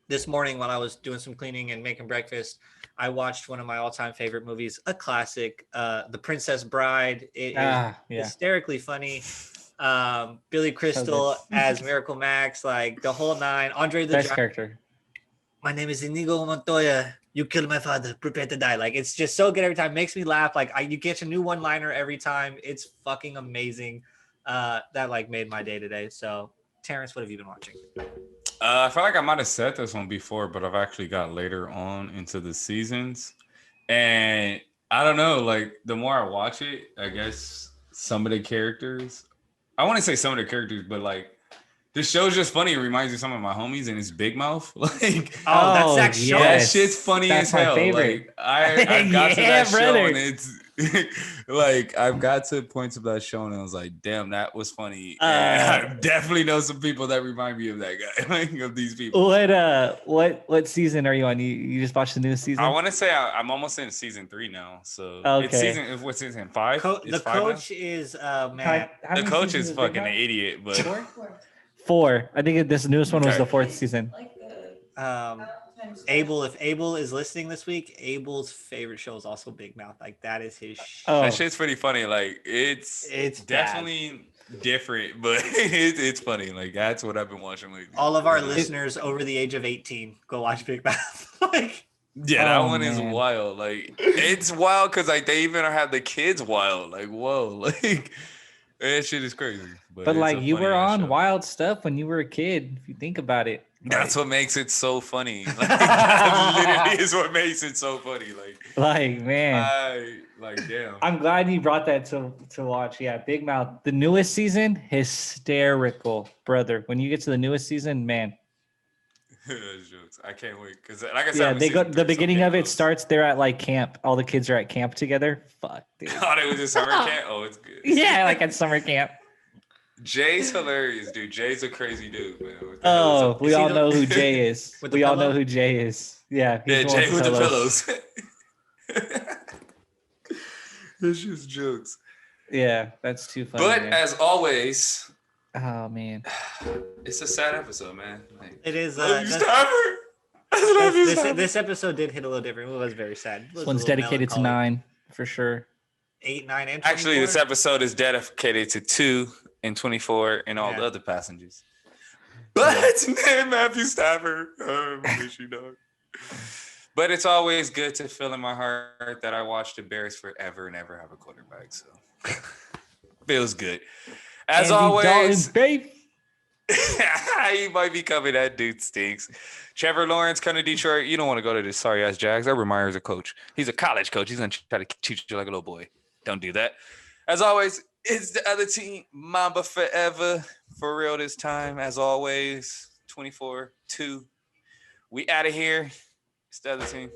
this morning while I was doing some cleaning and making breakfast, I watched one of my all-time favorite movies, a classic, The Princess Bride. It is hysterically funny. Billy Crystal as Miracle Max, like the whole nine. Andre the best Giant. character. My name is Inigo Montoya. You killed my father. Prepare to die. Like it's just so good every time. Makes me laugh. Like you get a new one-liner every time. It's fucking amazing. That like made my day today. So, Terrence, what have you been watching? I feel like I might have said this one before, but I've actually got later on into the seasons, and I don't know. Like the more I watch it, I guess some of the characters. I want to say some of the characters, but like this show's just funny. It reminds me of some of my homies, and it's Big Mouth. Like, that's Zach's show. That shit's funny That's as hell. my favorite. Like, I've got to that show, brother. and it's like I've got to points of that show, and I was like, damn, that was funny. And I definitely know some people that remind me of that guy, like of these people. What season are you on? You just watched the newest season? I want to say I'm almost in season 3 now. So okay. What's season 5? The coach is man. How The many coach seasons is Big fucking Mouth? an idiot, but 4. I think this newest one was the 4th season. Abel, if Abel is listening this week, Abel's favorite show is also Big Mouth. Like that is his that shit's pretty funny. Like it's definitely different, but it's funny. Like that's what I've been watching lately. All of our listeners over the age of 18 go watch Big Mouth. Like that one is wild. Like it's wild because like they even have the kids wild. Like whoa, like that shit is crazy. But like you were on wild stuff when you were a kid. If you think about it, that's what makes it so funny. Like that literally is what makes it so funny. Like man, damn. I'm glad you brought that to watch. Yeah, Big Mouth, the newest season, hysterical, brother. When you get to the newest season, man. Jokes. I can't wait because like I said, they go. The beginning of it starts. They're at like camp. All the kids are at camp together. Fuck, dude. Oh, it was a summer camp. Oh, it's good. Yeah, like at summer camp. Jay's hilarious, dude. Jay's a crazy dude, man. Oh, we all know who Jay is. We all know who Jay is. Yeah, Jay with the pillows. It's just jokes. Yeah, that's too funny. But man. as always, oh man, it's a sad episode, man. Like, it is. This episode did hit a little different. It was very sad. This one's dedicated to 9 for sure. 8, 9, and 24. Actually, this episode is dedicated to 2 and 24 and all the other passengers. But man, Matthew Stafford, I miss you, dog. But it's always good to feel in my heart that I watched the Bears forever and ever have a quarterback. So feels good. As Andy always, Dalton, he might be coming. That dude stinks. Trevor Lawrence coming to Detroit. You don't want to go to this sorry ass Jags. Urban Meyer's a coach. He's a college coach. He's gonna try to teach you like a little boy. Don't do that. As always, it's the other team, Mamba forever, for real this time. As always, 24-2. We out of here. It's the other team.